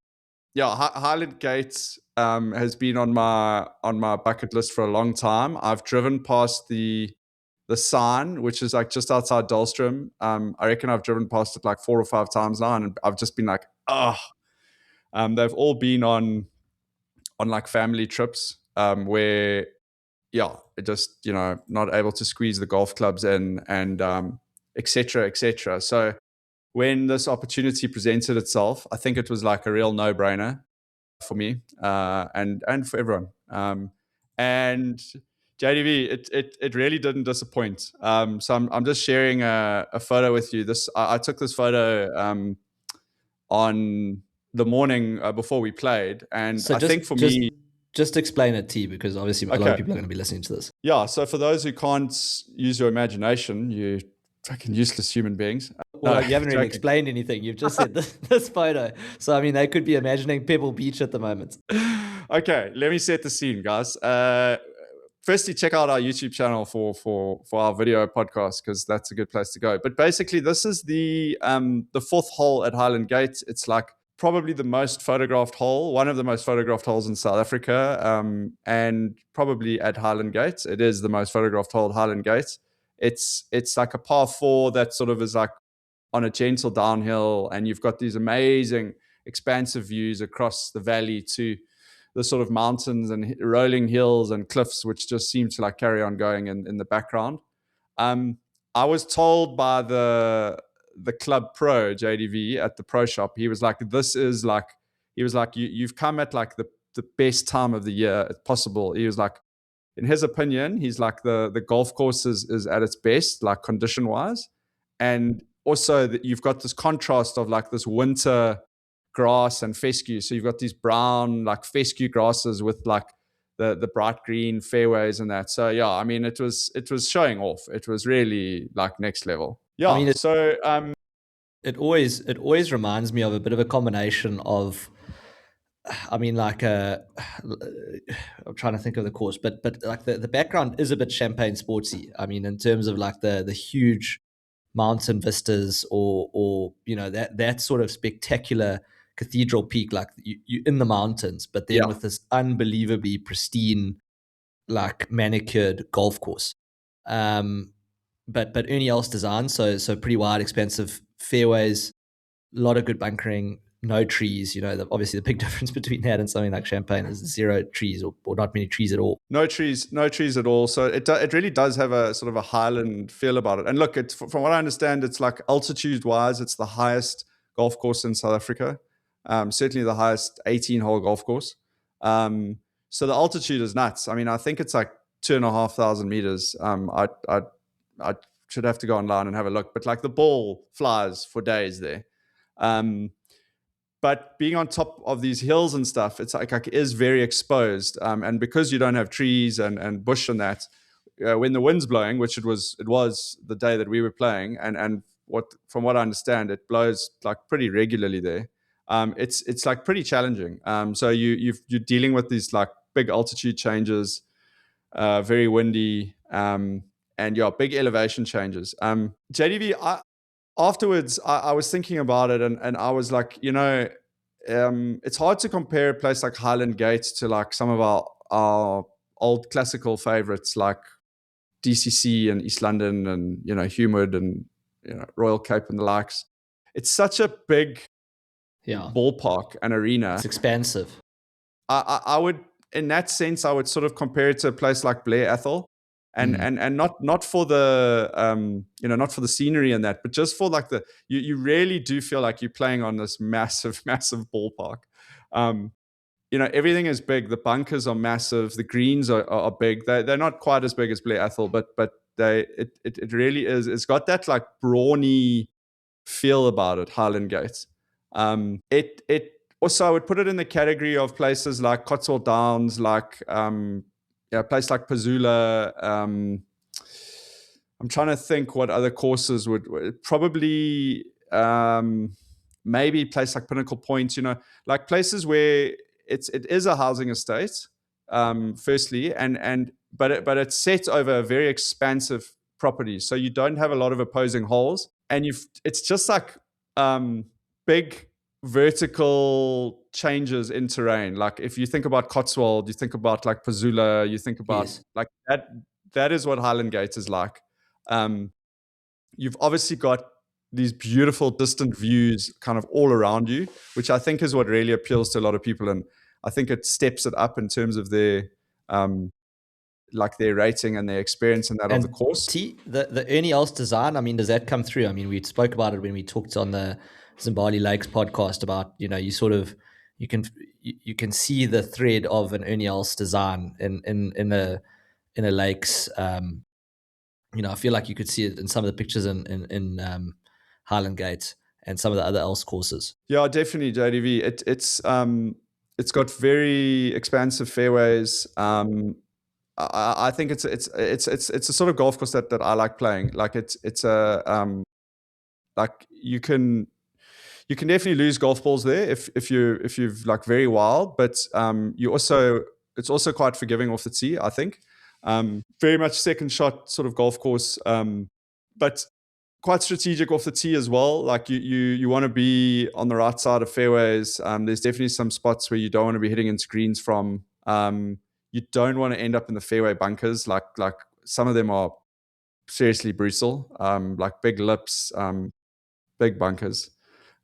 Gate has been on my bucket list for a long time. I've driven past the sign, which is like just outside Dullstroom. I reckon I've driven past it like 4 or 5 times now, and I've just been like, they've all been on like family trips where, just not able to squeeze the golf clubs in, and et cetera, et cetera. So when this opportunity presented itself, I think it was like a real no-brainer for me and for everyone. And JDV, it really didn't disappoint. So I'm just sharing a photo with you. I took this photo on the morning before we played, and so I think for me, just explain it, T, because obviously a lot of people are going to be listening to this. Yeah. So for those who can't use your imagination, you fucking useless human beings. Well, you haven't really explained anything. You've just said this photo. So, I mean, they could be imagining Pebble Beach at the moment. Okay, let me set the scene, guys. Firstly, check out our YouTube channel for our video podcast, because that's a good place to go. But basically, this is the 4th hole at Highland Gate. It's like probably the most photographed hole, one of the most photographed holes in South Africa, and probably at Highland Gate. It is the most photographed hole at Highland Gate. It's like a par 4 that sort of is like on a gentle downhill, and you've got these amazing expansive views across the valley to the sort of mountains and rolling hills and cliffs, which just seem to like carry on going in the background. I was told by the club pro, JDV, at the pro shop, he was like, you've come at like the best time of the year possible. He was like, in his opinion, he's like the golf course is at its best, like condition wise. And also that you've got this contrast of like this winter grass and fescue. So you've got these brown like fescue grasses with like the bright green fairways and that. So yeah, I mean, it was showing off. It was really like next level. Yeah. I mean, it always reminds me of a bit of a combination of, I mean, like I'm trying to think of the course, but like the background is a bit champagne sportsy. I mean, in terms of like the huge mountain vistas or that sort of spectacular cathedral peak, like you in the mountains, but then with this unbelievably pristine, like manicured golf course. But Ernie Els-designed, so pretty wide, expansive fairways, a lot of good bunkering, no trees. Obviously the big difference between that and something like Champagne is 0 trees or not many trees at all. No trees at all. So it really does have a sort of a highland feel about it. And look, from what I understand, it's like altitude wise, it's the highest golf course in South Africa. Certainly the highest 18-hole golf course. So the altitude is nuts. I mean, I think it's like 2,500 meters. I should have to go online and have a look, but like the ball flies for days there. But being on top of these hills and stuff, it's like it is very exposed. And because you don't have trees and bush and that, when the wind's blowing, which it was the day that we were playing, and from what I understand, it blows like pretty regularly there. It's like pretty challenging. So you're dealing with these like big altitude changes, very windy, and big elevation changes. JDV, afterwards, I was thinking about it, and I was like, it's hard to compare a place like Highland Gate to like some of our old classical favorites like DCC and East London and Humewood and Royal Cape and the likes. It's such a big ballpark and arena. It's expansive. I would, in that sense, I would sort of compare it to a place like Blair Athol. And not for the not for the scenery and that, but just for like you really do feel like you're playing on this massive ballpark. everything is big. The bunkers are massive. The greens are big. They're not quite as big as Blair Athol, but it really is. It's got that like brawny feel about it, Highland Gate. It also, I would put it in the category of places like Cotswold Downs, like a place like Pazula. I'm trying to think what other courses would probably maybe a place like Pinnacle Point, like places where it is a housing estate, firstly, but it's set over a very expansive property, so you don't have a lot of opposing holes, and it's just like big vertical changes in terrain. Like if you think about Cotswold, you think about like Pazula, you think about like that. That is what Highland Gate is like. You've obviously got these beautiful distant views kind of all around you, which I think is what really appeals to a lot of people. And I think it steps it up in terms of their like their rating and their experience in that of the course. The Ernie Els-designed, I mean, does that come through? I mean, we spoke about it when we talked on the Zimbali Lakes podcast about, you can see the thread of an Ernie Els-designed in a lakes. I feel like you could see it in some of the pictures in Highland Gate and some of the other Els courses. Yeah, definitely, JDV. It's got very expansive fairways. I think it's a sort of golf course that I like playing. Like it's a like you can definitely lose golf balls there if you've like very wild, but it's also quite forgiving off the tee, I think. Very much second shot sort of golf course, but quite strategic off the tee as well. Like you want to be on the right side of fairways. There's definitely some spots where you don't want to be hitting into greens from. You don't want to end up in the fairway bunkers. Like some of them are seriously brutal. Like big lips, big bunkers,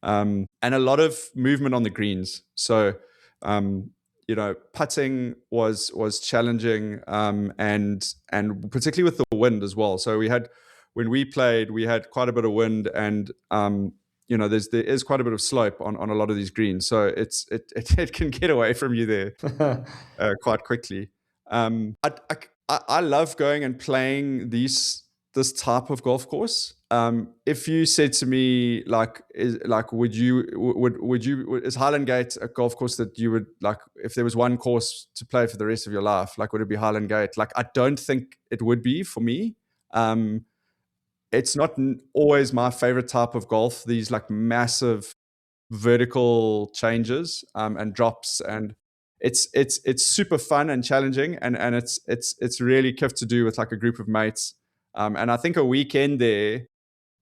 and a lot of movement on the greens. So putting was challenging, and particularly with the wind as well. So when we played, we had quite a bit of wind, and there is quite a bit of slope on a lot of these greens. So it can get away from you there quite quickly. I love going and playing this type of golf course. If you said to me is Highland Gate a golf course that you would like, if there was one course to play for the rest of your life, like would it be Highland Gate? Like I don't think it would be for me. It's not always my favorite type of golf, these like massive vertical changes and drops, and it's super fun and challenging, and it's really kiff to do with like a group of mates. And I think a weekend there,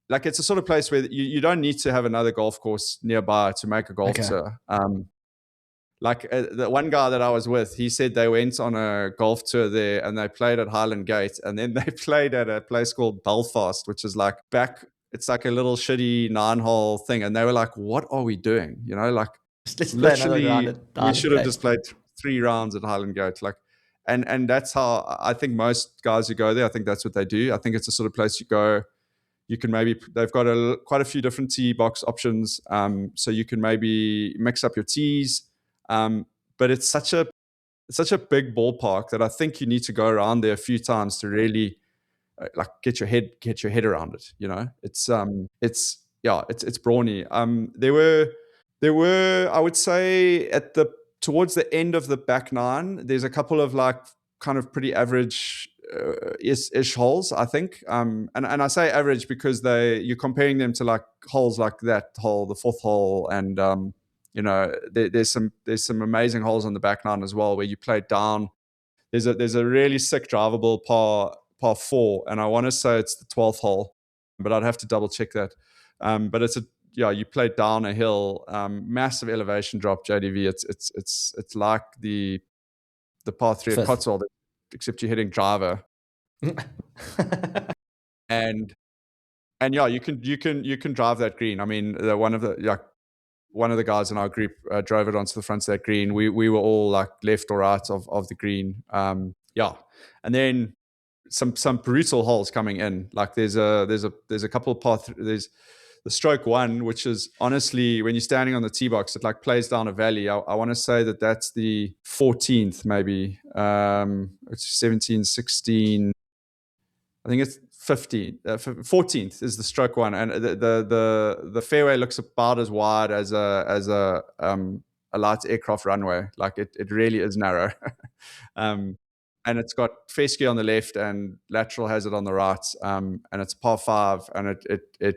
like it's a sort of place where you don't need to have another golf course nearby to make a golf tour. The one guy that I was with, he said they went on a golf tour there and they played at Highland Gate, and then they played at a place called Belfast, which is like it's like a little shitty 9-hole thing. And they were like, what are we doing? Like literally we should have just played 3 rounds at Highland Gate. Like, and that's how I think most guys who go there, I think that's what they do. I think it's a sort of place you go. You can they've got quite a few different tee box options. So you can maybe mix up your tees. But it's such a big ballpark that I think you need to go around there a few times to really like get your head around it. It's brawny. There were I would say towards the end of the back 9, there's a couple of like kind of pretty average ish holes, I think. And I say average because you're comparing them to like holes like that hole, the 4th hole, and there's some amazing holes on the back 9 as well where you play down. There's a really sick drivable par 4, and I want to say it's the 12th hole, but I'd have to double check that. But you play down a hill, massive elevation drop, JDV. It's like the par 3 at Cotswold, except you're hitting driver. and yeah, you can drive that green. I mean, one of the guys in our group drove it onto the front of that green. We were all like left or right of the green. And then some brutal holes coming in. Like there's a couple of there's the stroke one, which is honestly, when you're standing on the tee box, it like plays down a valley. I want to say that's the 14th, maybe. It's 17, 16. I think it's 15. 14th is the stroke one, and the fairway looks about as wide as a light aircraft runway. Like it really is narrow. And it's got fescue on the left and lateral hazard on the right. And it's par 5, and it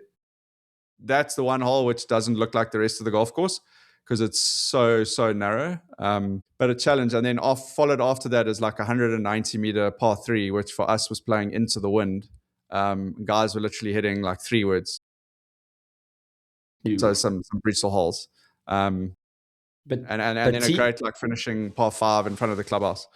that's the one hole which doesn't look like the rest of the golf course because it's so narrow. But a challenge. And then followed after that is like 190 meter par 3, which for us was playing into the wind. Guys were literally hitting like 3 woods. So some brutal holes. And then a great like finishing par 5 in front of the clubhouse.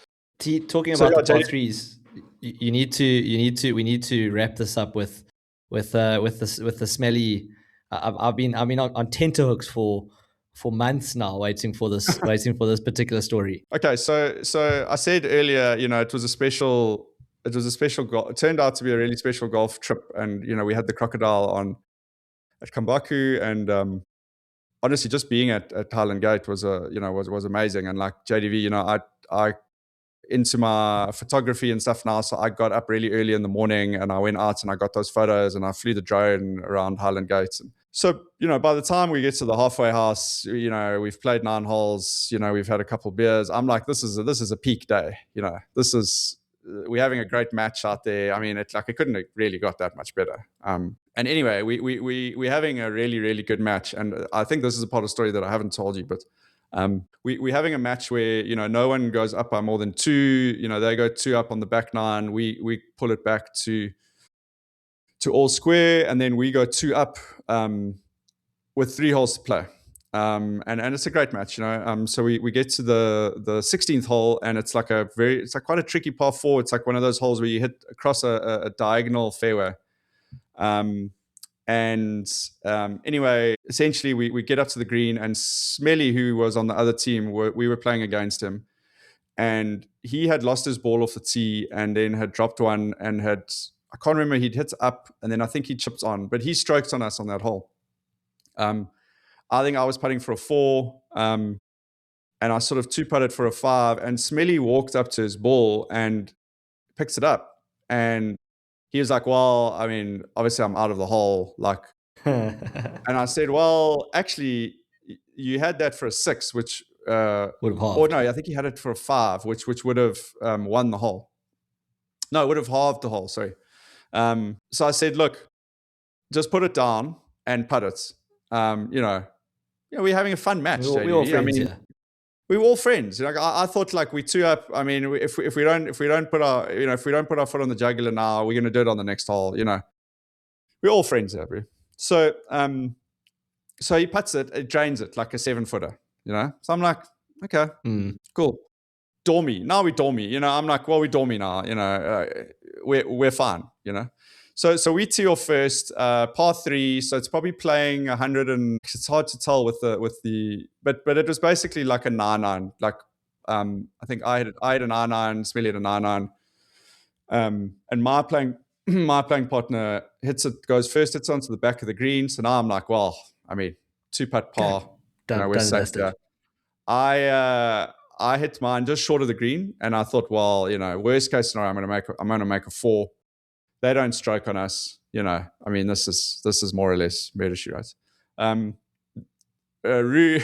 Talking about the par 3s, we need to wrap this up with the smelly. I've been on tenterhooks for months now, waiting for this particular story. Okay, so I said earlier, it was a special. It turned out to be a really special golf trip, and we had the crocodile on at Kambaku, and honestly, just being at Highland Gate was was amazing. And like JDV, I into my photography and stuff now, so I got up really early in the morning and I went out and I got those photos and I flew the drone around Highland Gate. And so by the time we get to the halfway house, we've played 9 holes, we've had a couple of beers. I'm like, this is a peak day. We're having a great match out there. I mean, it couldn't have really got that much better. And anyway, we're having a really, really good match. And I think this is a part of the story that I haven't told you, but we're having a match where, no one goes up by more than 2. They go 2 up on the back 9. We pull it back to all square, and then we go 2 up with 3 holes to play. And it's a great match, So we get to the 16th hole, and it's like quite a tricky par 4. It's like one of those holes where you hit across a diagonal fairway. Anyway, essentially we get up to the green, and Smelly, who was on the other team, we were playing against him, and he had lost his ball off the tee and then had dropped one and I can't remember, he'd hit up and then I think he chipped on, but he stroked on us on that hole. I think I was putting for a 4, and I sort of 2-putted for a 5, and Smelly walked up to his ball and picks it up, and he was like, well, I mean, obviously I'm out of the hole. And I said, well, actually, you had that for a 6, which would have halved. Or no, I think he had it for a 5, which would have won the hole. No, it would have halved the hole, sorry. So I said, look, just put it down and putt it. We're having a fun match. We're all friends, yeah. We were all friends. I thought like we 2 up. I mean, if we don't put our foot on the jugular now, we're going to do it on the next hole. We're all friends here, bro. So so he puts it drains it like a 7-footer. So I'm like, okay, cool. Dormy. Now we dormy. I'm like, well, we dormy now. We're fine. So we tee off first, par 3. So it's probably playing 100, and it's hard to tell with the, but it was basically like a 9-9. Like, I think I had a 9-9, Smelly had a 9-9, and my playing partner goes first, hits onto the back of the green. So now I'm like, well, I mean, 2-putt par. We're safe there. I hit mine just short of the green, and I thought, well, worst case scenario, I'm going to make a 4. They don't stroke on us, I mean, this is more or less murder she writes. Rue,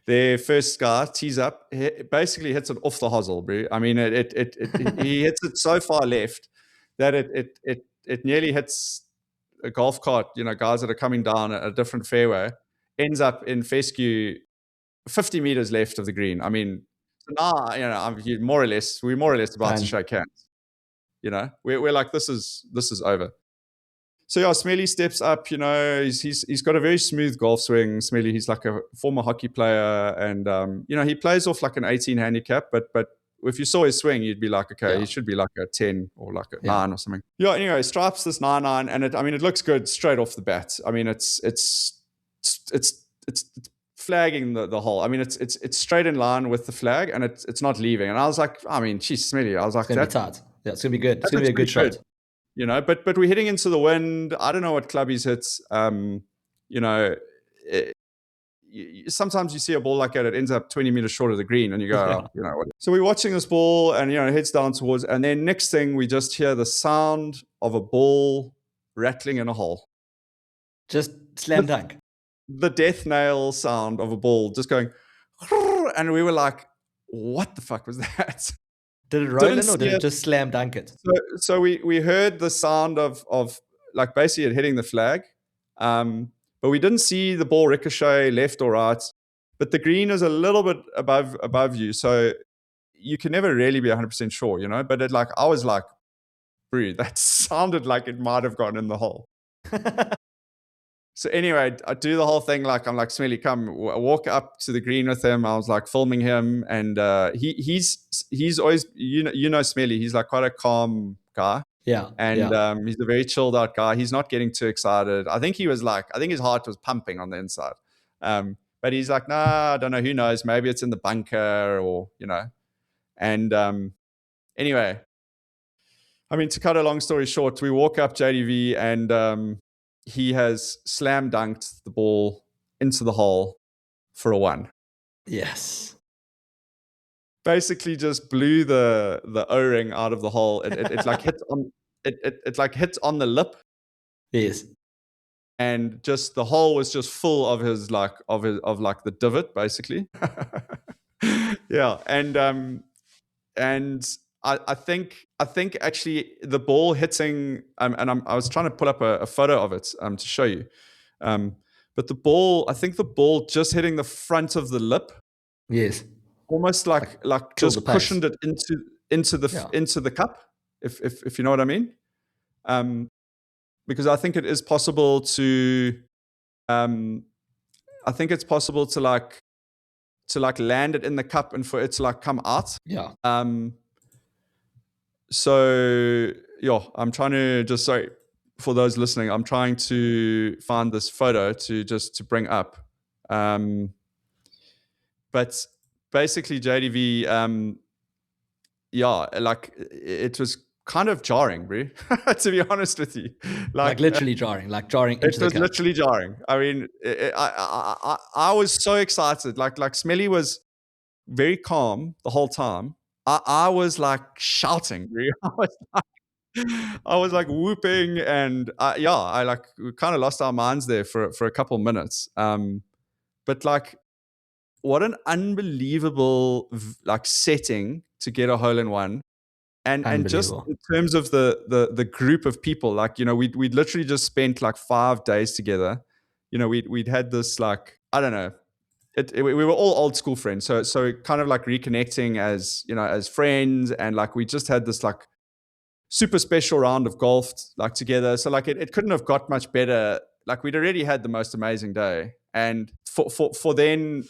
their first guy tees up, basically hits it off the hosel, bro. I mean, he hits it so far left that it nearly hits a golf cart. Guys that are coming down a different fairway, ends up in fescue 50 meters left of the green. I mean, so now we're more or less about to shake hands. We're like, this is over. So yeah, Smelly steps up. He's got a very smooth golf swing. Smelly, he's like a former hockey player, and he plays off like an 18 handicap. But if you saw his swing, you'd be like, okay, He should be like a 10 or like a 9 or something. Yeah. Anyway, stripes this 9-9, and it looks good straight off the bat. I mean, it's flagging the hole. I mean, it's straight in line with the flag, and it's not leaving. And I was like, I mean, geez, Smelly. I was like, it's gonna be tight. Yeah, it's gonna be good. It's gonna be a good shot. But we're hitting into the wind. I don't know what club he's hit. you know, sometimes you see a ball like that, it ends up 20 meters short of the green, and you go, Yeah. oh, you know what. So we're watching this ball, and it heads down towards, and then next thing we just hear the sound of a ball rattling in a hole. Just slam dunk. The death nail sound of a ball just going, and we were like, what the fuck was that? Did it roll in, or did it just slam dunk it? So we heard the sound of like basically it hitting the flag, but we didn't see the ball ricochet left or right. But the green is a little bit above you, so you can never really be 100% sure, But I was like, bro, that sounded like it might have gone in the hole. So anyway, I do the whole thing. Like, I'm like, Smelly, come. I walk up to the green with him. I was like filming him, and he's always, Smelly. He's like quite a calm guy. Yeah. And he's a very chilled out guy. He's not getting too excited. I think his heart was pumping on the inside. But he's like, nah, I don't know. Who knows? Maybe it's in the bunker, or. And anyway, I mean, to cut a long story short, we walk up JDV, and he has slam dunked the ball into the hole for a 1. Yes. Basically just blew the O-ring out of the hole. It like hit on it like hit on the lip. Yes. And just the hole was just full of his the divot, basically. Yeah. And I think actually the ball hitting, I was trying to pull up a photo of it to show you, but I think the ball just hitting the front of the lip, yes, almost like just cushioned it into the cup, if you know what I mean, because I think it is possible to, I think it's possible to land it in the cup and for it to come out. Yeah. So yeah, I'm trying to sorry for those listening, I'm trying to find this photo to bring up. But basically JDV, yeah, it was kind of jarring, bro, to be honest with you. Like literally jarring, jarring into the cup. It was literally jarring. I mean, I was so excited. Like Smelly was very calm the whole time. I was like shouting. I was like whooping, and we kind of lost our minds there for a couple minutes. But what an unbelievable setting to get a hole in one, and just in terms of the group of people, we'd literally just spent 5 days together. We'd had this I don't know. We were all old school friends, so kind of reconnecting as friends, and we just had this super special round of golf together. So it couldn't have got much better. We'd already had the most amazing day, and for then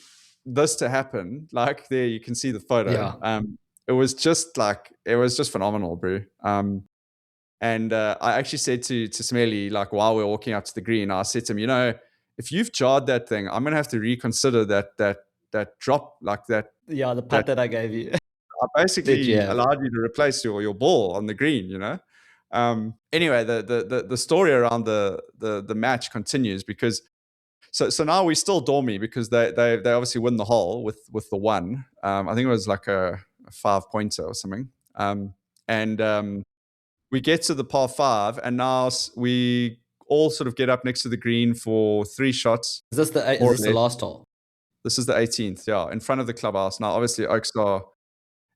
this to happen, there you can see the photo. Yeah. It was just phenomenal, bro. And I actually said to Smelly, while we were walking up to the green, I said to him, if you've jarred that thing, I'm gonna have to reconsider that drop that. Yeah, the putt that I gave you. I basically allowed you to replace your ball on the green. Anyway, the story around the match continues, because so now we still dormy because they obviously win the hole with the 1. I think it was a 5-pointer or something. And we get to the par 5, and now we all sort of get up next to the green for 3 shots. Is this the last hole? This is the 18th, yeah, in front of the clubhouse. Now, obviously, Oaks are.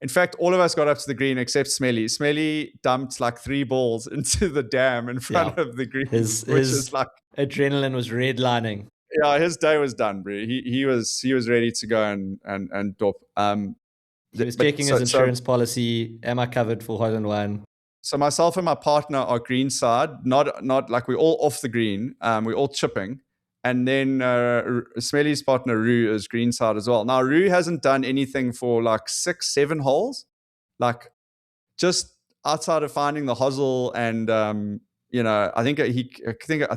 In fact, all of us got up to the green except Smelly. Smelly dumped 3 balls into the dam in front of the green. His adrenaline was redlining. Yeah, his day was done, bro. He was ready to go and dop. He was checking his insurance policy. Am I covered for hole in one? So myself and my partner are greenside, not we're all off the green. We're all chipping. And then Smelly's partner, Roo, is greenside as well. Now, Roo hasn't done anything for 6, 7 holes. Just outside of finding the hosel, and, I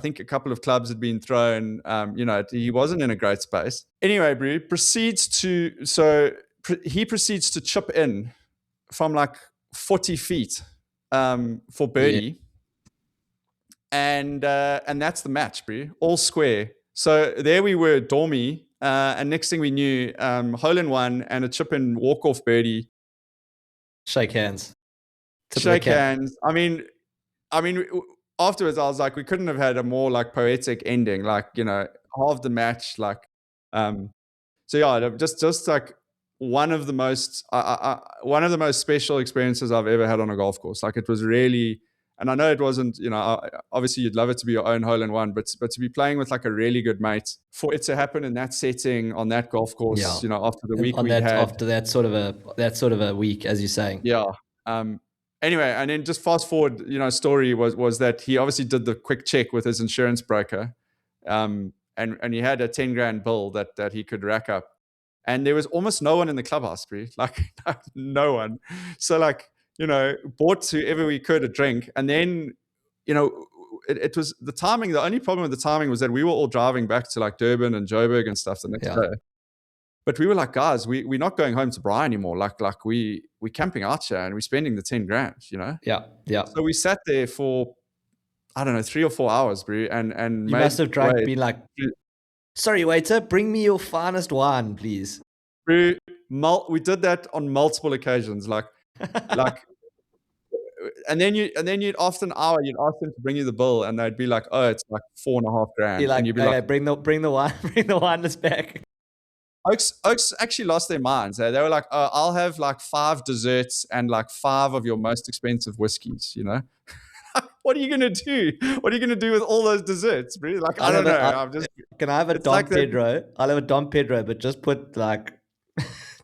think a couple of clubs had been thrown. He wasn't in a great space. Anyway, Roo proceeds to chip in from 40 feet for birdie. Yeah. And that's the match, bro. All square. So there we were, dormy, and next thing we knew, hole in one and a chip in walk off birdie. Shake hands. Shake hands. I mean, afterwards I was like, we couldn't have had a more like poetic ending. Like, half the match, like, so yeah, just like one of the most special experiences I've ever had on a golf course. Like, it was really. And I know it wasn't, obviously you'd love it to be your own hole in one, but to be playing with like a really good mate, for it to happen in that setting on that golf course, after the week we had, after that sort of a week, as you're saying. Yeah. Anyway, and then just fast forward, story was that he obviously did the quick check with his insurance broker, and he had a 10 grand bill that he could rack up, and there was almost no one in the clubhouse, like no one. So like, bought whoever we could a drink. And then, it was the timing. The only problem with the timing was that we were all driving back to like Durban and Joburg and stuff the next day. But we were like, guys, we're not going home to Braai anymore. Like we're camping out here and we're spending the 10 grand, Yeah. So we sat there for, I don't know, 3 or 4 hours, bro. And you must have been like, sorry, waiter, bring me your finest wine, please. Bro, we did that on multiple occasions. Like, and then you'd after an hour, you'd ask them to bring you the bill, and they'd be like, "Oh, it's like 4.5 grand." You're like, and you'd be okay, like, bring the wine, bring the wine list back. Oaks actually lost their minds. They were like, "Oh, I'll have like 5 desserts and like 5 of your most expensive whiskeys." What are you gonna do? What are you gonna do with all those desserts, bro? Like, I don't know. Can I have a Dom Pedro? I'll have a Dom Pedro, but just put like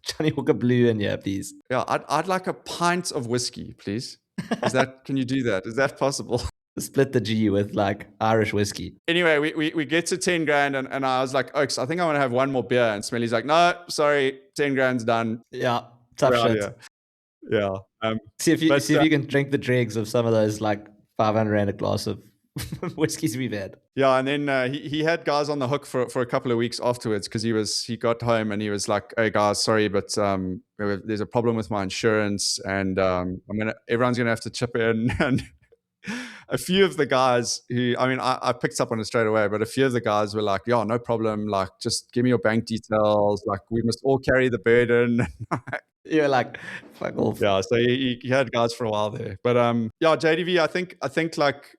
Johnny Walker Blue in here, please. Yeah, I'd like a pint of whiskey, please. Can you do that? Is that possible? Split the G with like Irish whiskey. Anyway, we get to 10 grand and I was like, Oaks, I think I want to have one more beer. And Smelly's like, no, sorry, 10 grand's done. Yeah, tough shit. Yeah. See if you can drink the dregs of some of those like 500 rand a glass of whiskeys we've had. Yeah, and then he had guys on the hook for a couple of weeks afterwards because he got home and he was like, "Hey guys, sorry, but there's a problem with my insurance, and everyone's gonna have to chip in." And a few of the guys who, I picked up on it straight away, but a few of the guys were like, "Yeah, no problem. Like, just give me your bank details. Like, we must all carry the burden." You're like, fuck off. Yeah, so he had guys for a while there, but yeah, JDV. I think like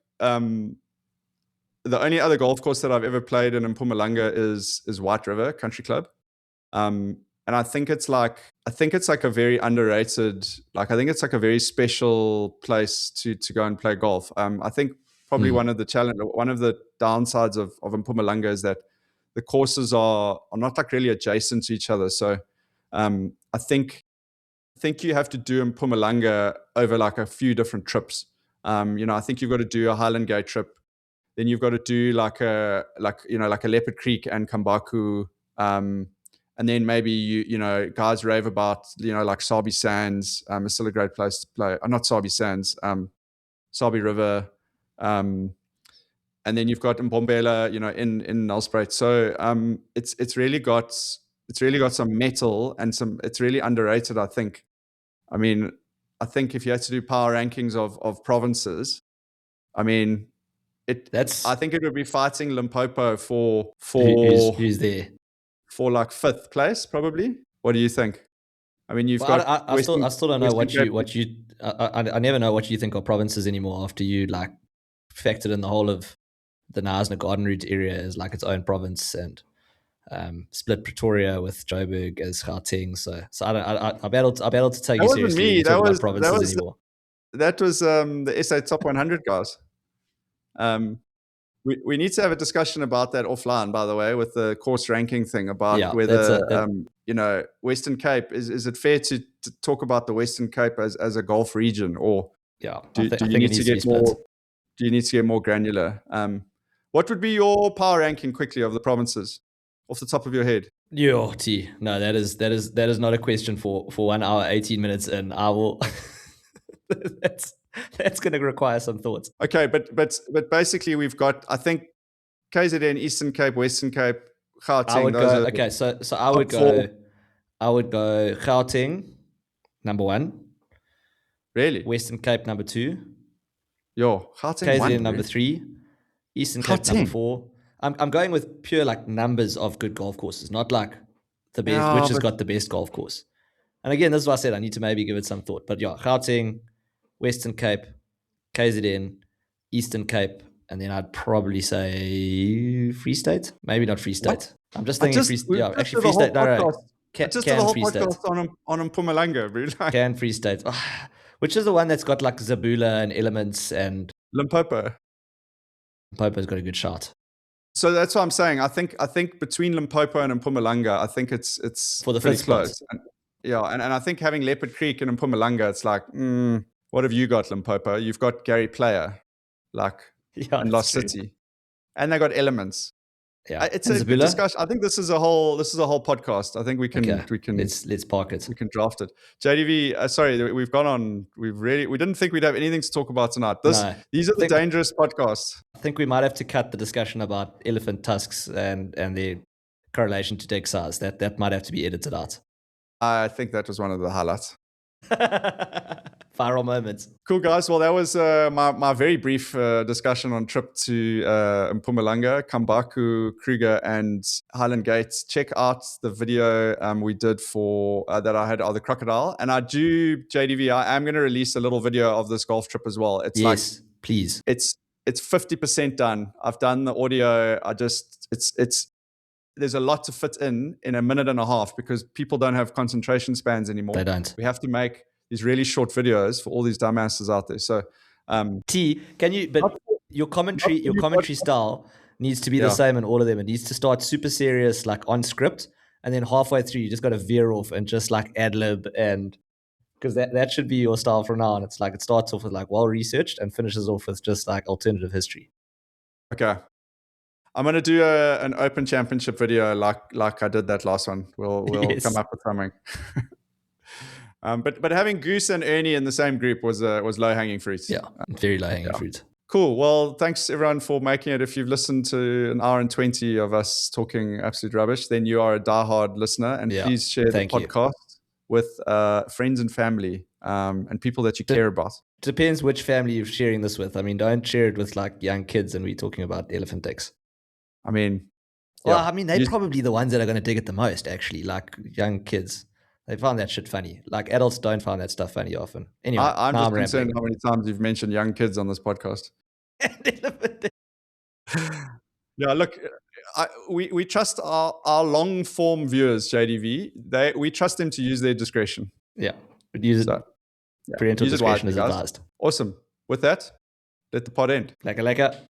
the only other golf course that I've ever played in Mpumalanga is White River Country Club, and I think it's like a very underrated. Like, I think it's like a very special place to go and play golf. I think probably one of the downsides of Mpumalanga is that the courses are not like really adjacent to each other. So I think you have to do Mpumalanga over like a few different trips. I think you've got to do a Highland Gate trip, then you've got to do like a Leopard Creek and Kambaku, and then maybe guys rave about like Sabi Sands, is still a great place to play. Not Sabi Sands, Sabi River, and then you've got Mbombela, in Nelspruit. So it's really got some metal and it's really underrated, I think. I think if you had to do power rankings of provinces, I think it would be fighting Limpopo for who's there for like 5th place probably. What do you think? You've got. I still don't know what you. I never know what you think of provinces anymore after you like factored in the whole of the Knysna Garden Route area as like its own province and split Pretoria with Joburg as Gauteng. So I'll be able to take you seriously. That was provinces anymore. That was the SA Top 100 guys. We need to have a discussion about that offline, by the way, with the course ranking thing about whether Western Cape is it fair to talk about the Western Cape as a golf region, or do you need to get more granular? What would be your power ranking quickly of the provinces off the top of your head? No, that is not a question for 1 hour 18 minutes, and I will. That's going to require some thoughts. Okay, but basically we've got, I think, KZN, Eastern Cape, Western Cape, Gauteng. So I would go Gauteng number 1. Really? Western Cape number 2. Gauteng KZN number 3. Eastern Cape number 4. I'm going with pure like numbers of good golf courses, not like the best, Yeah, which has got the best golf course. And again, this is why I said I need to maybe give it some thought. But yeah, Gauteng, Western Cape, KZN, Eastern Cape, and then I'd probably say Free State. Maybe not Free State. I'm just thinking Free State. Yeah, actually Free State. No. Just did the whole podcast on Mpumalanga, really. Can Free State. Which is the one that's got like Zabula and Elements and Limpopo. Limpopo's got a good shot. So that's what I'm saying. I think between Limpopo and Mpumalanga, I think it's for the pretty first close. And I think having Leopard Creek and Mpumalanga, it's like, what have you got, Limpopo? You've got Gary Player, and Lost City, and they got Elements. Yeah, it's a good discussion. I think this is a whole podcast. I think we can let's park it. We can draft it. JDV, sorry, we've gone on. We didn't think we'd have anything to talk about tonight. These are the dangerous podcasts. I think we might have to cut the discussion about elephant tusks and their correlation to deck size. That might have to be edited out. I think that was one of the highlights. Viral moments. Cool, guys. Well, that was my very brief discussion on trip to Mpumalanga, Kambaku, Kruger, and Highland Gate. Check out the video we did for that I had of the crocodile. And I do, JDV, I am going to release a little video of this golf trip as well. Yes, please. It's 50% done. I've done the audio. There's a lot to fit in a minute and a half because people don't have concentration spans anymore. They don't. We have to make these really short videos for all these dumbasses out there. So, can you? But your commentary style needs to be the same in all of them. It needs to start super serious, like on script, and then halfway through you just got to veer off and just like ad lib, and because that should be your style from now on. It's like it starts off with like well researched and finishes off with just like alternative history. Okay. I'm going to do an Open Championship video like I did that last one. We'll come up with something. But having Goose and Ernie in the same group was low-hanging fruit. Yeah, very low-hanging fruit. Cool. Well, thanks everyone for making it. If you've listened to an hour and 20 of us talking absolute rubbish, then you are a diehard listener. And please share the podcast with friends and family and people that you care about. Depends which family you're sharing this with. I mean, don't share it with like young kids and we're talking about elephant decks. I mean, they're probably the ones that are going to dig it the most, actually, like young kids. They find that shit funny. Like adults don't find that stuff funny often. Anyway, I'm just concerned how many times you've mentioned young kids on this podcast. Yeah, look, we trust our long form viewers, JDV. We trust them to use their discretion. Yeah, parental discretion is advised. Awesome. With that, let the pod end. Lekker.